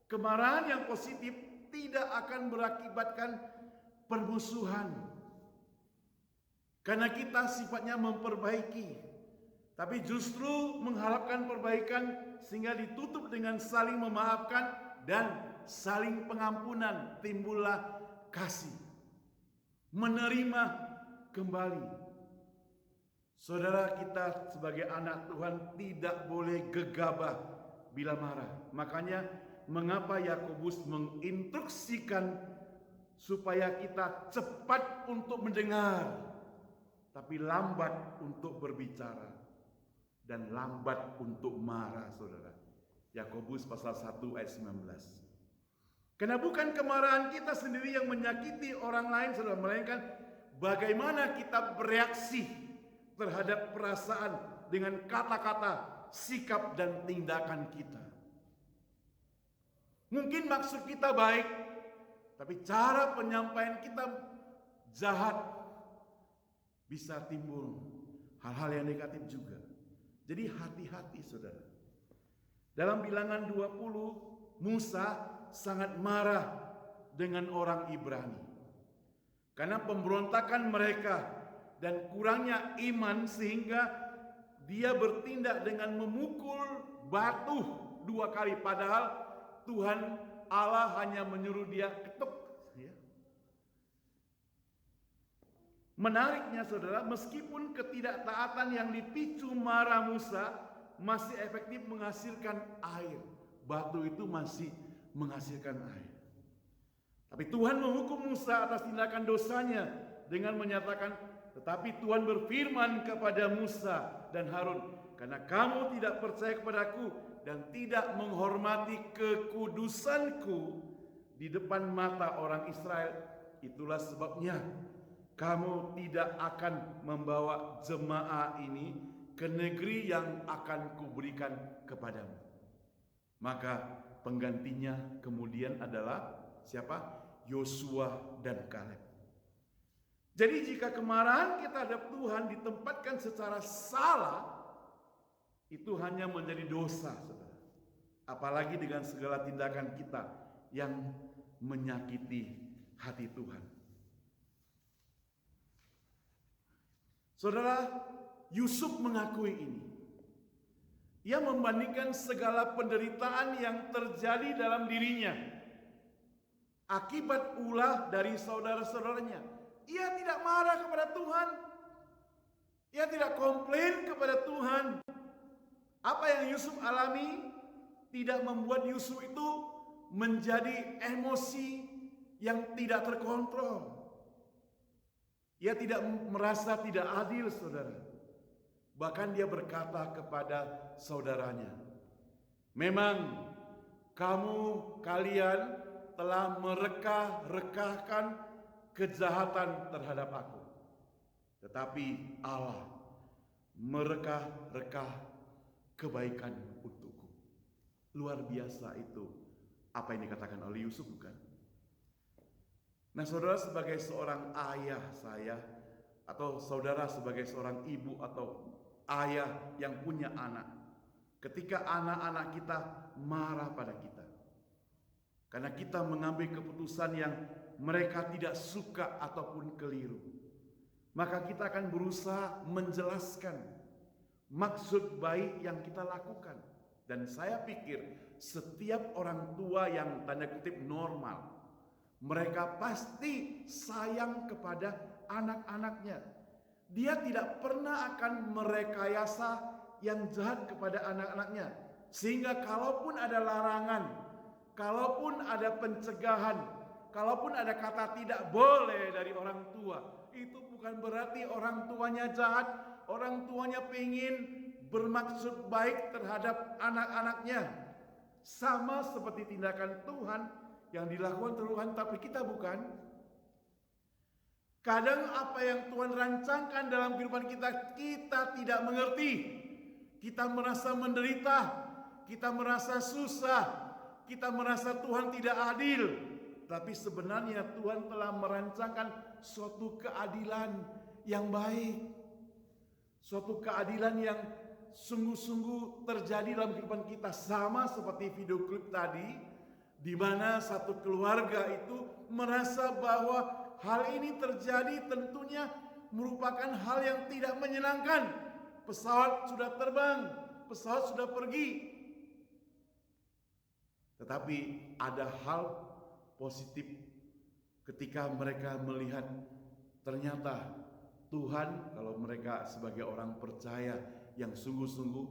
Kemarahan yang positif tidak akan berakibatkan permusuhan. Karena kita sifatnya memperbaiki. Tapi justru mengharapkan perbaikan sehingga ditutup dengan saling memaafkan dan saling pengampunan. Timbullah kasih. Menerima kembali. Saudara, kita sebagai anak Tuhan tidak boleh gegabah bila marah. Makanya mengapa Yakobus menginstruksikan supaya kita cepat untuk mendengar, tapi lambat untuk berbicara, dan lambat untuk marah, saudara. Yakobus pasal 1 ayat 19. Karena bukan kemarahan kita sendiri yang menyakiti orang lain, saudara, melainkan bagaimana kita bereaksi terhadap perasaan dengan kata-kata, sikap, dan tindakan kita. Mungkin maksud kita baik, tapi cara penyampaian kita jahat, bisa timbul hal-hal yang negatif juga. Jadi hati-hati, saudara. Dalam Bilangan 20, Musa sangat marah dengan orang Ibrani karena pemberontakan mereka dan kurangnya iman, sehingga dia bertindak dengan memukul batu 2 kali, padahal Tuhan Allah hanya menyuruh dia ketuk. Menariknya, saudara, meskipun ketidaktaatan yang dipicu marah Musa masih efektif menghasilkan air, batu itu masih menghasilkan air. Tapi Tuhan menghukum Musa atas tindakan dosanya dengan menyatakan, tetapi Tuhan berfirman kepada Musa dan Harun, karena kamu tidak percaya kepadaku dan tidak menghormati kekudusanku di depan mata orang Israel, itulah sebabnya kamu tidak akan membawa jemaah ini ke negeri yang akan kuberikan kepadamu. Maka penggantinya kemudian adalah siapa? Yosua dan Kaleb. Jadi jika kemarahan kita terhadap Tuhan ditempatkan secara salah, itu hanya menjadi dosa, saudara. Apalagi dengan segala tindakan kita yang menyakiti hati Tuhan. Saudara, Yusuf mengakui ini. Ia membandingkan segala penderitaan yang terjadi dalam dirinya akibat ulah dari saudara-saudaranya. Ia tidak marah kepada Tuhan. Ia tidak komplain kepada Tuhan. Apa yang Yusuf alami tidak membuat Yusuf itu menjadi emosi yang tidak terkontrol. Ia tidak merasa tidak adil, saudara. Bahkan dia berkata kepada saudaranya, memang kalian telah merekah-rekahkan kejahatan terhadap aku, tetapi Allah merekah-rekah kebaikan untukku. Luar biasa itu apa yang dikatakan oleh Yusuf, bukan? Nah, saudara sebagai seorang ayah saya, atau saudara sebagai seorang ibu atau ayah yang punya anak, ketika anak-anak kita marah pada kita karena kita mengambil keputusan yang mereka tidak suka ataupun keliru, maka kita akan berusaha menjelaskan maksud baik yang kita lakukan. Dan saya pikir setiap orang tua yang tanda kutip normal, mereka pasti sayang kepada anak-anaknya. Dia tidak pernah akan merekayasa yang jahat kepada anak-anaknya. Sehingga kalaupun ada larangan, kalaupun ada pencegahan, kalaupun ada kata tidak boleh dari orang tua, itu bukan berarti orang tuanya jahat. Orang tuanya ingin bermaksud baik terhadap anak-anaknya. Sama seperti tindakan Tuhan yang dilakukan Tuhan, tapi kita bukan. Kadang apa yang Tuhan rancangkan dalam kehidupan kita, kita tidak mengerti. Kita merasa menderita, kita merasa susah, kita merasa Tuhan tidak adil. Tapi sebenarnya Tuhan telah merancangkan suatu keadilan yang baik. Suatu keadilan yang sungguh-sungguh terjadi dalam kehidupan kita. Sama seperti video klip tadi, di mana satu keluarga itu merasa bahwa hal ini terjadi tentunya merupakan hal yang tidak menyenangkan. Pesawat sudah terbang, pesawat sudah pergi. Tetapi ada hal positif ketika mereka melihat ternyata Tuhan, kalau mereka sebagai orang percaya yang sungguh-sungguh,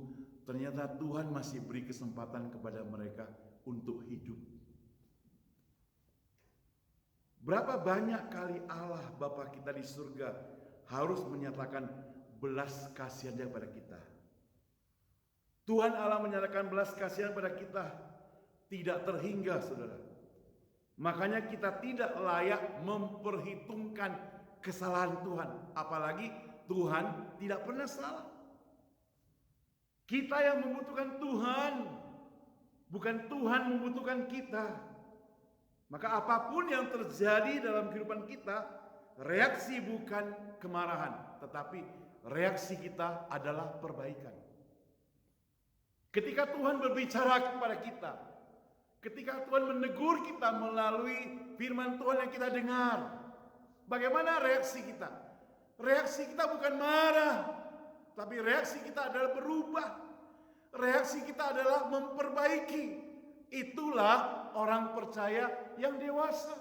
ternyata Tuhan masih beri kesempatan kepada mereka untuk hidup. Berapa banyak kali Allah Bapa kita di surga harus menyatakan belas kasihannya kepada kita. Tuhan Allah menyatakan belas kasihan pada kita tidak terhingga, saudara. Makanya kita tidak layak memperhitungkan kesalahan Tuhan. Apalagi Tuhan tidak pernah salah. Kita yang membutuhkan Tuhan, bukan Tuhan membutuhkan kita. Maka apapun yang terjadi dalam kehidupan kita, reaksi bukan kemarahan, tetapi reaksi kita adalah perbaikan. Ketika Tuhan berbicara kepada kita, ketika Tuhan menegur kita melalui firman Tuhan yang kita dengar, bagaimana reaksi kita? Reaksi kita bukan marah, tapi reaksi kita adalah berubah. Reaksi kita adalah memperbaiki. Itulah orang percaya yang dewasa.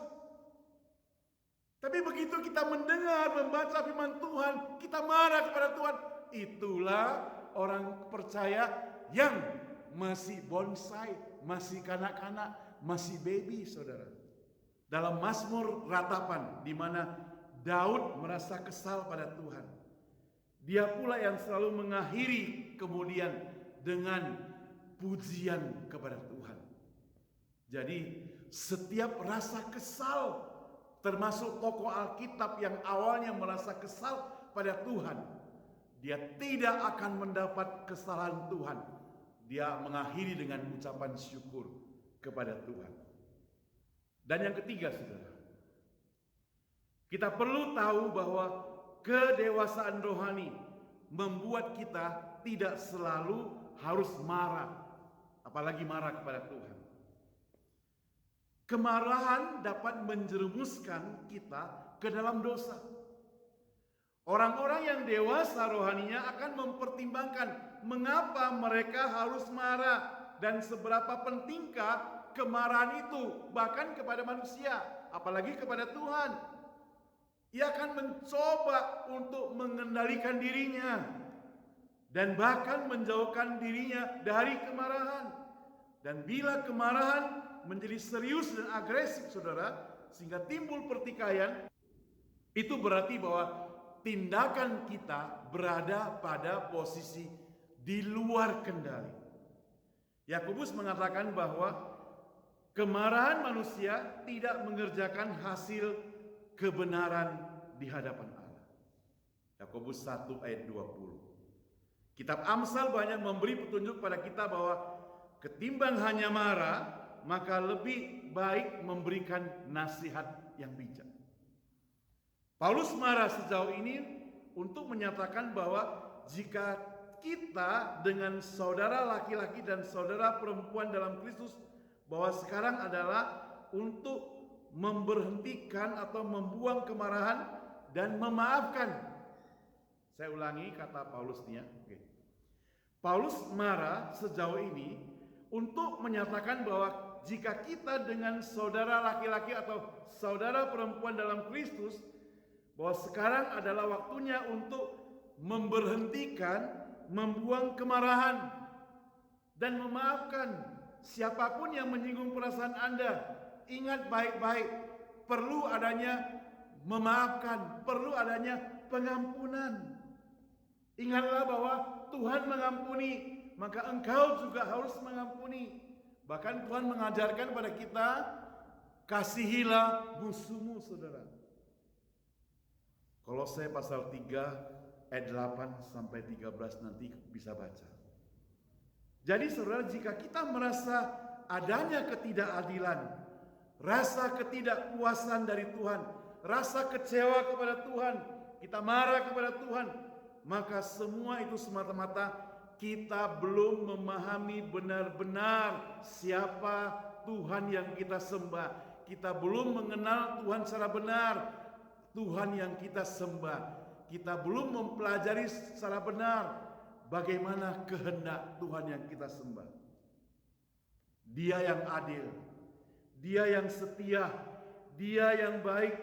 Tapi begitu kita mendengar, membaca firman Tuhan, kita marah kepada Tuhan, itulah orang percaya yang masih bonsai, masih kanak-kanak, masih baby, saudara. Dalam Mazmur ratapan, di mana Daud merasa kesal pada Tuhan. Dia pula yang selalu mengakhiri kemudian dengan pujian kepada Tuhan. Jadi setiap rasa kesal, termasuk tokoh Alkitab yang awalnya merasa kesal pada Tuhan, dia tidak akan mendapat kesalahan Tuhan. Dia mengakhiri dengan ucapan syukur kepada Tuhan. Dan yang ketiga, saudara, kita perlu tahu bahwa kedewasaan rohani membuat kita tidak selalu harus marah, apalagi marah kepada Tuhan. Kemarahan dapat menjerumuskan kita ke dalam dosa. Orang-orang yang dewasa rohaninya akan mempertimbangkan mengapa mereka harus marah dan seberapa pentingkah kemarahan itu bahkan kepada manusia, apalagi kepada Tuhan. Ia akan mencoba untuk mengendalikan dirinya dan bahkan menjauhkan dirinya dari kemarahan. Dan bila kemarahan menjadi serius dan agresif, saudara, sehingga timbul pertikaian, itu berarti bahwa tindakan kita berada pada posisi di luar kendali. Yakobus mengatakan bahwa kemarahan manusia tidak mengerjakan hasil kebenaran di hadapan Allah. Yakobus 1 ayat 20. Kitab Amsal banyak memberi petunjuk pada kita bahwa ketimbang hanya marah, maka lebih baik memberikan nasihat yang bijak. Paulus marah sejauh ini untuk menyatakan bahwa jika kita dengan saudara laki-laki dan saudara perempuan dalam Kristus, bahwa sekarang adalah untuk memberhentikan atau membuang kemarahan dan memaafkan. Saya ulangi kata Paulusnya. Paulus marah sejauh ini untuk menyatakan bahwa jika kita dengan saudara laki-laki atau saudara perempuan dalam Kristus, bahwa sekarang adalah waktunya untuk memberhentikan, membuang kemarahan dan memaafkan siapapun yang menyinggung perasaan Anda. Ingat baik-baik, perlu adanya memaafkan, perlu adanya pengampunan. Ingatlah bahwa Tuhan mengampuni, maka engkau juga harus mengampuni. Bahkan Tuhan mengajarkan pada kita, kasihilah musuhmu, saudara. Kolose pasal 3 ayat 8 sampai 13 nanti bisa baca. Jadi saudara, jika kita merasa adanya ketidakadilan, rasa ketidakpuasan dari Tuhan, rasa kecewa kepada Tuhan, kita marah kepada Tuhan, maka semua itu semata-mata kita belum memahami benar-benar siapa Tuhan yang kita sembah. Kita belum mengenal Tuhan secara benar, Tuhan yang kita sembah. Kita belum mempelajari secara benar bagaimana kehendak Tuhan yang kita sembah. Dia yang adil, Dia yang setia, Dia yang baik,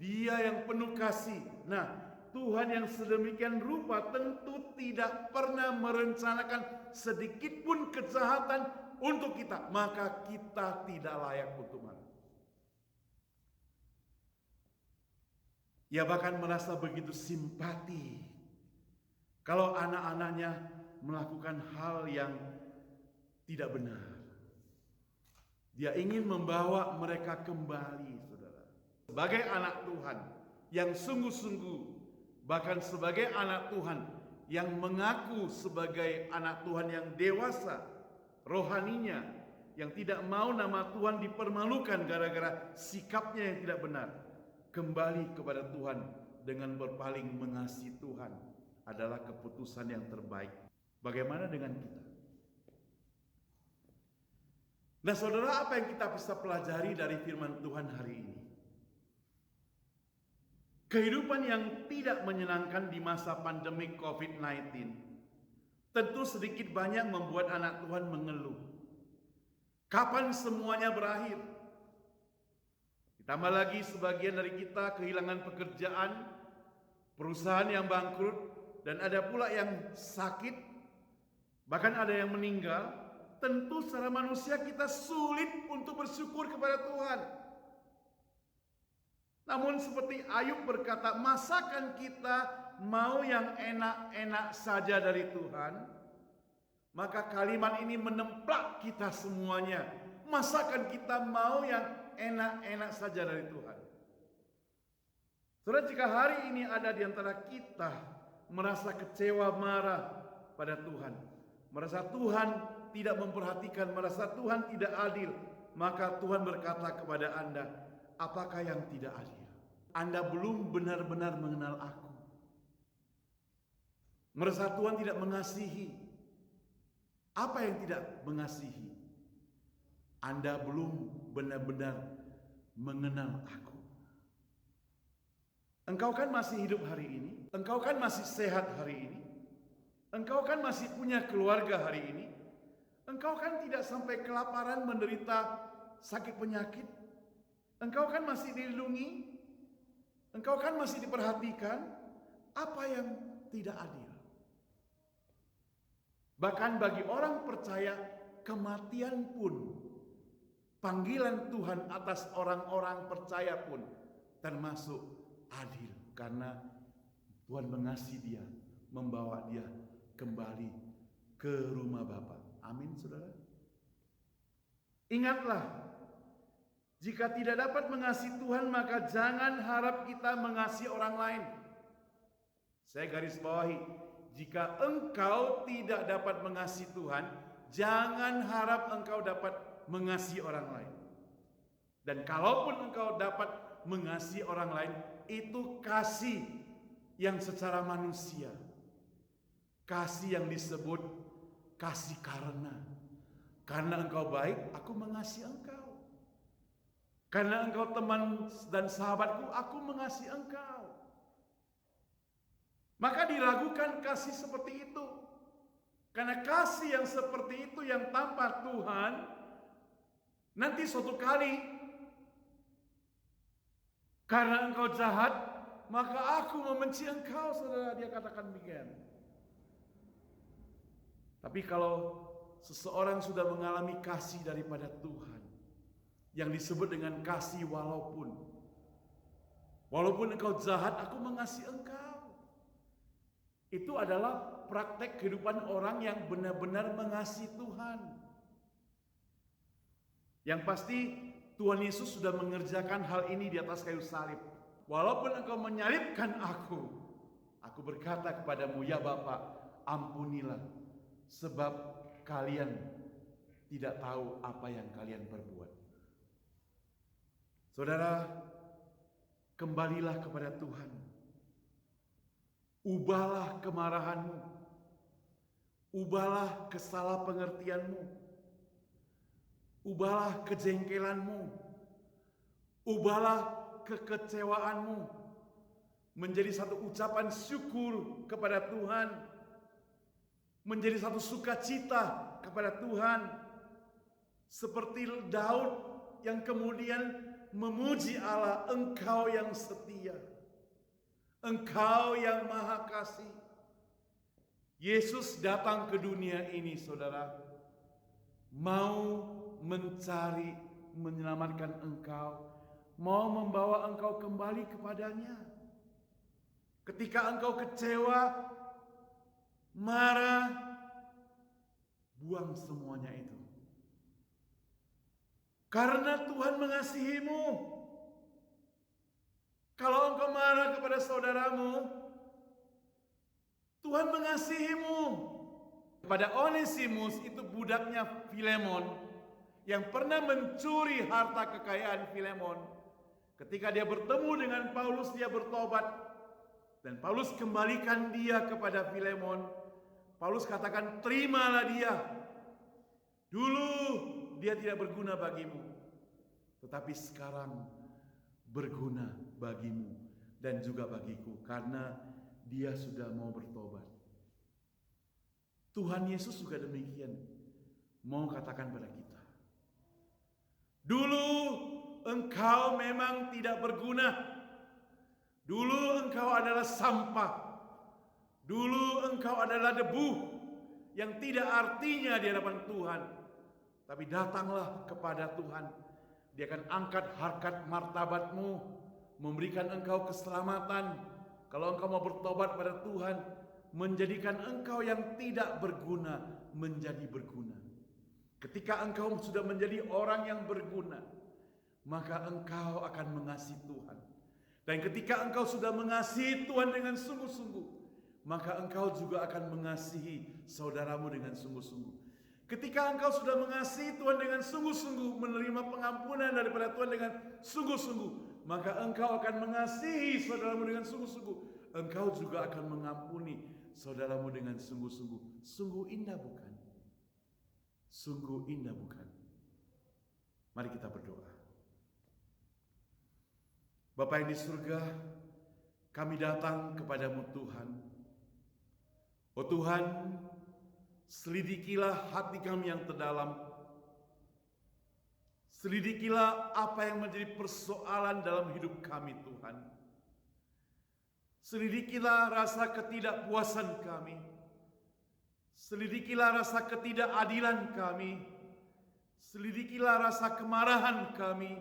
Dia yang penuh kasih. Nah, Tuhan yang sedemikian rupa tentu tidak pernah merencanakan sedikit pun kejahatan untuk kita, maka kita tidak layak untuk marah. Ia bahkan merasa begitu simpati kalau anak-anaknya melakukan hal yang tidak benar. Dia ingin membawa mereka kembali, saudara. Sebagai anak Tuhan yang sungguh-sungguh, bahkan sebagai anak Tuhan yang mengaku sebagai anak Tuhan yang dewasa, rohaninya, yang tidak mau nama Tuhan dipermalukan gara-gara sikapnya yang tidak benar. Kembali kepada Tuhan dengan berpaling mengasihi Tuhan adalah keputusan yang terbaik. Bagaimana dengan kita? Nah, saudara, apa yang kita bisa pelajari dari firman Tuhan hari ini? Kehidupan yang tidak menyenangkan di masa pandemi COVID-19 tentu sedikit banyak membuat anak Tuhan mengeluh. Kapan semuanya berakhir? Ditambah lagi sebagian dari kita kehilangan pekerjaan, perusahaan yang bangkrut, dan ada pula yang sakit, bahkan ada yang meninggal. Tentu secara manusia kita sulit untuk bersyukur kepada Tuhan. Namun seperti Ayub berkata, masakan kita mau yang enak-enak saja dari Tuhan? Maka kalimat ini menemplak kita semuanya. Masakan kita mau yang enak-enak saja dari Tuhan? Saudara, jika hari ini ada di antara kita merasa kecewa, marah pada Tuhan, merasa Tuhan tidak memperhatikan, merasa Tuhan tidak adil, maka Tuhan berkata kepada Anda, apakah yang tidak adil? Anda belum benar-benar mengenal aku. Merasa Tuhan tidak mengasihi. Apa yang tidak mengasihi? Anda belum benar-benar mengenal aku. Engkau kan masih hidup hari ini. Engkau kan masih sehat hari ini. Engkau kan masih punya keluarga hari ini. Engkau kan tidak sampai kelaparan, menderita sakit penyakit. Engkau kan masih dilindungi. Engkau kan masih diperhatikan. Apa yang tidak adil? Bahkan bagi orang percaya, kematian pun, panggilan Tuhan atas orang-orang percaya pun termasuk adil. Karena Tuhan mengasihi dia, membawa dia kembali ke rumah Bapa. Amin, saudara. Ingatlah, jika tidak dapat mengasihi Tuhan, maka jangan harap kita mengasihi orang lain. Saya garis bawahi, jika engkau tidak dapat mengasihi Tuhan, jangan harap engkau dapat mengasihi orang lain. Dan kalaupun engkau dapat mengasihi orang lain, itu kasih yang secara manusia. Kasih yang disebut kasih karena. Karena engkau baik, aku mengasihi engkau. Karena engkau teman dan sahabatku, aku mengasihi engkau. Maka diragukan kasih seperti itu. Karena kasih yang seperti itu yang tanpa Tuhan, nanti suatu kali karena engkau jahat, maka aku membenci engkau, saudara. Dia katakan demikian. Tapi kalau seseorang sudah mengalami kasih daripada Tuhan, yang disebut dengan kasih walaupun engkau jahat, aku mengasihi engkau. Itu adalah praktek kehidupan orang yang benar-benar mengasihi Tuhan. Yang pasti Tuhan Yesus sudah mengerjakan hal ini di atas kayu salib. Walaupun engkau menyalibkan aku berkata kepadamu, ya Bapa, ampunilah, sebab kalian tidak tahu apa yang kalian perbuat. Saudara, kembalilah kepada Tuhan. Ubahlah kemarahanmu. Ubahlah kesalahpengertianmu. Ubahlah kejengkelanmu. Ubahlah kekecewaanmu menjadi satu ucapan syukur kepada Tuhan. Menjadi satu sukacita kepada Tuhan. Seperti Daud yang kemudian memuji Allah, Engkau yang setia. Engkau yang maha kasih. Yesus datang ke dunia ini, saudara, mau mencari, menyelamatkan engkau, mau membawa engkau kembali kepadanya. Ketika engkau kecewa, marah, buang semuanya itu. Karena Tuhan mengasihimu. Kalau engkau marah kepada saudaramu, Tuhan mengasihimu. Pada Onesimus, itu budaknya Filemon yang pernah mencuri harta kekayaan Filemon. Ketika dia bertemu dengan Paulus, dia bertobat dan Paulus kembalikan dia kepada Filemon. Paulus katakan, terimalah dia. Dulu dia tidak berguna bagimu, tetapi sekarang berguna bagimu dan juga bagiku, karena dia sudah mau bertobat. Tuhan Yesus juga demikian mau katakan pada kita, dulu engkau memang tidak berguna, dulu engkau adalah sampah, dulu engkau adalah debu yang tidak artinya di hadapan Tuhan. Tapi datanglah kepada Tuhan, Dia akan angkat harkat martabatmu, memberikan engkau keselamatan. Kalau engkau mau bertobat pada Tuhan, menjadikan engkau yang tidak berguna menjadi berguna. Ketika engkau sudah menjadi orang yang berguna, maka engkau akan mengasihi Tuhan. Dan ketika engkau sudah mengasihi Tuhan dengan sungguh-sungguh, maka engkau juga akan mengasihi saudaramu dengan sungguh-sungguh. Ketika engkau sudah mengasihi Tuhan dengan sungguh-sungguh, menerima pengampunan daripada Tuhan dengan sungguh-sungguh, maka engkau akan mengasihi saudaramu dengan sungguh-sungguh. Engkau juga akan mengampuni saudaramu dengan sungguh-sungguh. Sungguh indah bukan? Sungguh indah bukan? Mari kita berdoa. Bapa yang di surga, kami datang kepadamu Tuhan. Oh Tuhan, selidikilah hati kami yang terdalam. Selidikilah apa yang menjadi persoalan dalam hidup kami Tuhan. Selidikilah rasa ketidakpuasan kami. Selidikilah rasa ketidakadilan kami. Selidikilah rasa kemarahan kami.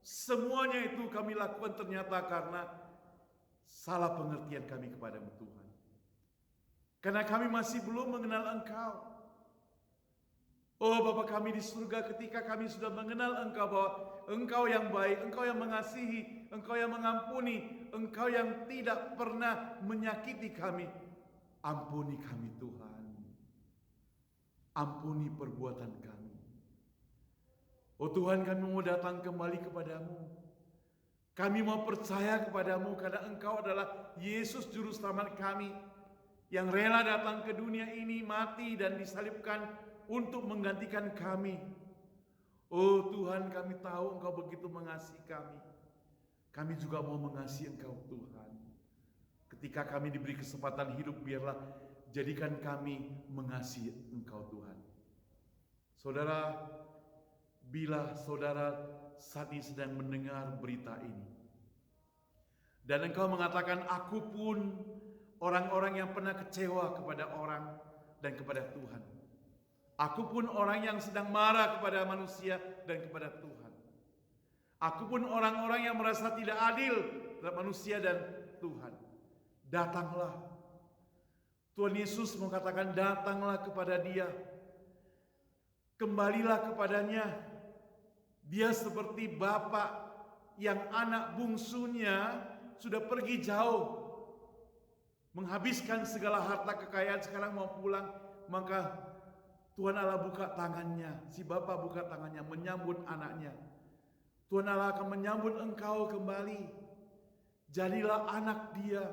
Semuanya itu kami lakukan ternyata karena salah pengertian kami kepadamu Tuhan. Karena kami masih belum mengenal Engkau. Oh Bapa kami di surga, ketika kami sudah mengenal Engkau, bahwa Engkau yang baik, Engkau yang mengasihi, Engkau yang mengampuni, Engkau yang tidak pernah menyakiti kami, ampuni kami Tuhan. Ampuni perbuatan kami. Oh Tuhan, kami mau datang kembali kepadamu. Kami mau percaya kepadamu karena Engkau adalah Yesus Juru Selamat kami, yang rela datang ke dunia ini, mati dan disalibkan untuk menggantikan kami. Oh Tuhan, kami tahu Engkau begitu mengasihi kami. Kami juga mau mengasihi Engkau Tuhan. Ketika kami diberi kesempatan hidup, biarlah jadikan kami mengasihi Engkau Tuhan. Saudara, bila saudara saat ini sedang mendengar berita ini, dan engkau mengatakan, aku pun orang-orang yang pernah kecewa kepada orang dan kepada Tuhan. Aku pun orang yang sedang marah kepada manusia dan kepada Tuhan. Aku pun orang-orang yang merasa tidak adil terhadap manusia dan Tuhan. Datanglah. Tuhan Yesus mengatakan, datanglah kepada Dia. Kembalilah kepadanya. Dia seperti bapa yang anak bungsunya sudah pergi jauh, menghabiskan segala harta kekayaan, sekarang mau pulang, maka Tuhan Allah buka tangannya, si bapa buka tangannya menyambut anaknya. Tuhan Allah akan menyambut engkau kembali. Jadilah anak Dia.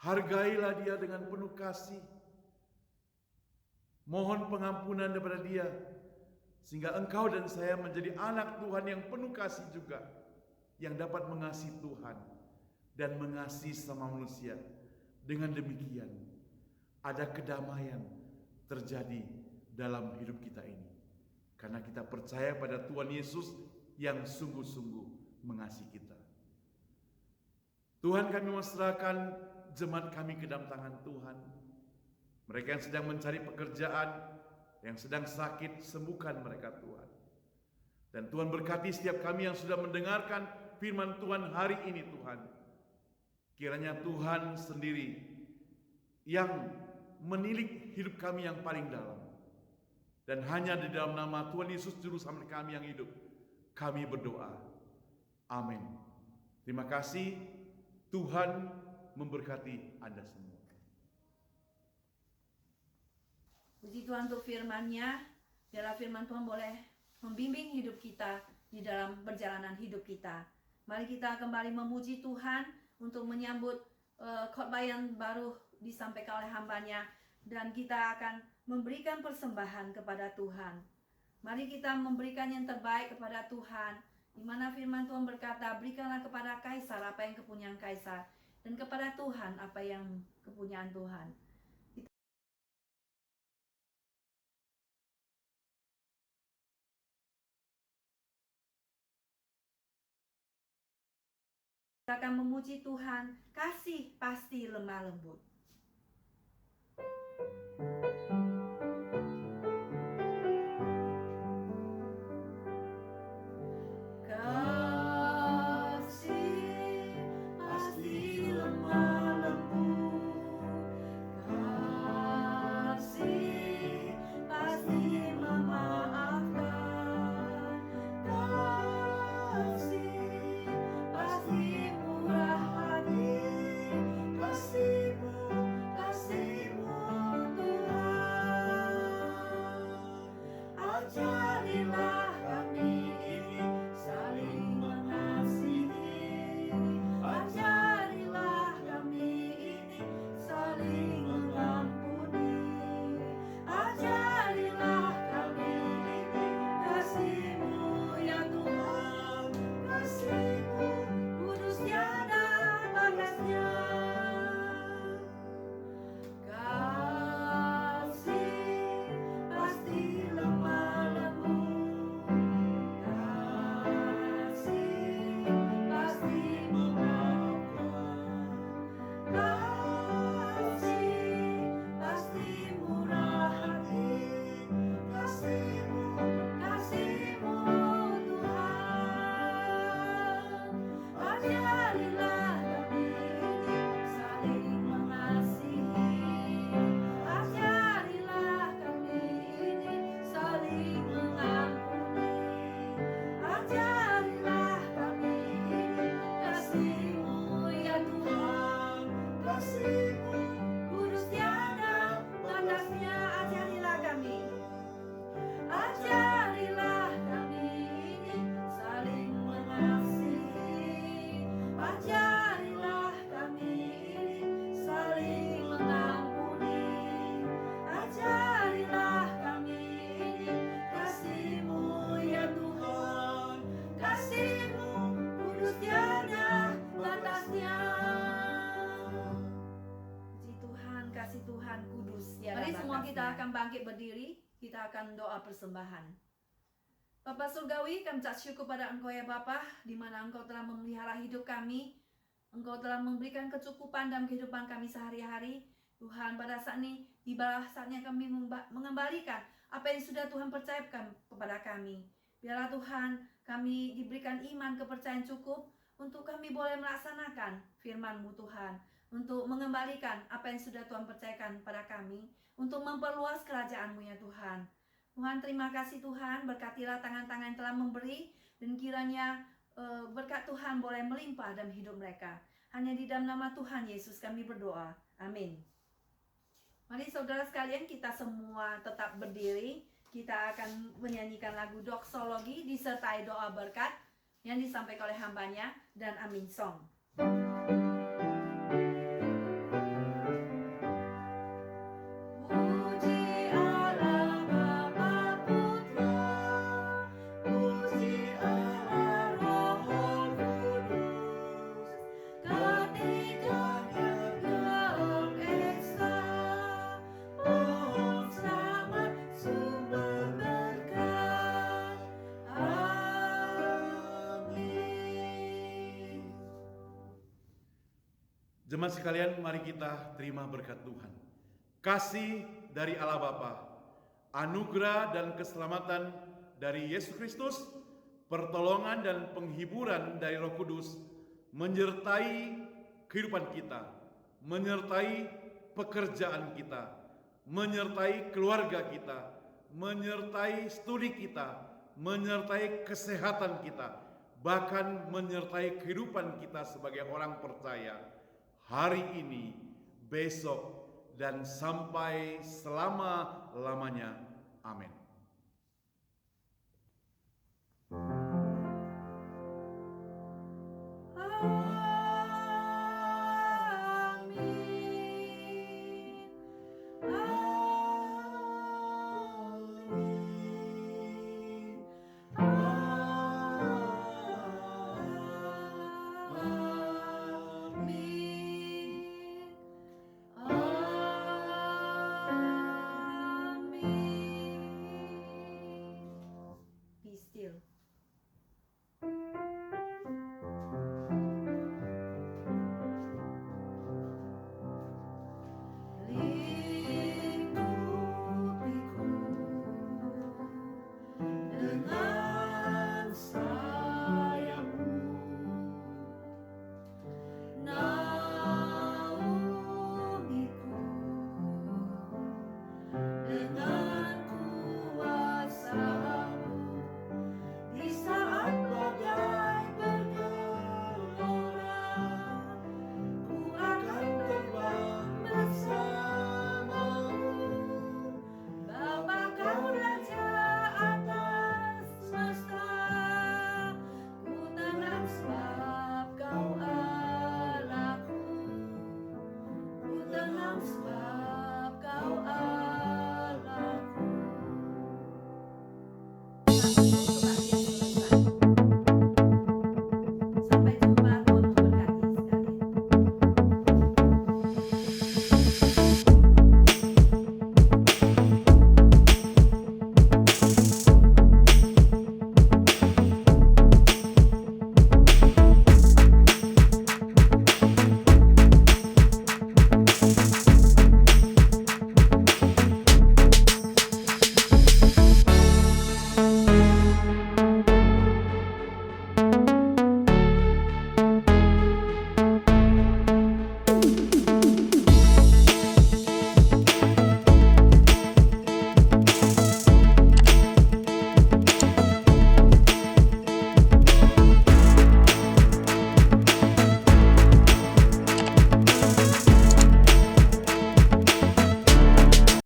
Hargailah Dia dengan penuh kasih. Mohon pengampunan daripada Dia, sehingga engkau dan saya menjadi anak Tuhan yang penuh kasih juga, yang dapat mengasihi Tuhan dan mengasihi sama manusia. Dengan demikian, ada kedamaian terjadi dalam hidup kita ini, karena kita percaya pada Tuhan Yesus yang sungguh-sungguh mengasihi kita. Tuhan, kami menyerahkan jemaat kami ke dalam tangan Tuhan. Mereka yang sedang mencari pekerjaan, yang sedang sakit, sembuhkan mereka Tuhan. Dan Tuhan berkati setiap kami yang sudah mendengarkan firman Tuhan hari ini Tuhan. Kiranya Tuhan sendiri yang menilik hidup kami yang paling dalam. Dan hanya di dalam nama Tuhan Yesus Juru Selamat kami yang hidup, kami berdoa. Amin. Terima kasih. Tuhan memberkati Anda semua. Puji Tuhan untuk firman-Nya. Biarlah firman Tuhan boleh membimbing hidup kita di dalam perjalanan hidup kita. Mari kita kembali memuji Tuhan untuk menyambut khotbah yang baru disampaikan oleh hamba-Nya, dan kita akan memberikan persembahan kepada Tuhan. Mari kita memberikan yang terbaik kepada Tuhan, di mana firman Tuhan berkata, berikanlah kepada Kaisar apa yang kepunyaan Kaisar, dan kepada Tuhan apa yang kepunyaan Tuhan. Kita akan memuji Tuhan, kasih pasti lemah lembut. Mari semua kita akan bangkit berdiri. Kita akan doa persembahan. Bapa Surgawi, kami ucap syukur pada Engkau ya Bapa, di mana Engkau telah memelihara hidup kami. Engkau telah memberikan kecukupan dalam kehidupan kami sehari-hari. Tuhan, pada saat ini tibalah saatnya kami mengembalikan apa yang sudah Tuhan percayakan kepada kami. Biarlah Tuhan, kami diberikan iman kepercayaan cukup untuk kami boleh melaksanakan firman-Mu Tuhan, untuk mengembalikan apa yang sudah Tuhan percayakan pada kami, untuk memperluas kerajaan-Mu ya Tuhan. Tuhan, terima kasih Tuhan, berkatilah tangan-tangan yang telah memberi, dan kiranya berkat Tuhan boleh melimpah dalam hidup mereka. Hanya di dalam nama Tuhan Yesus kami berdoa. Amin. Mari saudara sekalian, kita semua tetap berdiri. Kita akan menyanyikan lagu doksologi disertai doa berkat yang disampaikan oleh hambanya dan Amin Song. Jemaat sekalian, mari kita terima berkat Tuhan. Kasih dari Allah Bapa, anugerah dan keselamatan dari Yesus Kristus, pertolongan dan penghiburan dari Roh Kudus menyertai kehidupan kita, menyertai pekerjaan kita, menyertai keluarga kita, menyertai studi kita, menyertai kesehatan kita, bahkan menyertai kehidupan kita sebagai orang percaya hari ini, besok, dan sampai selama-lamanya. Amin.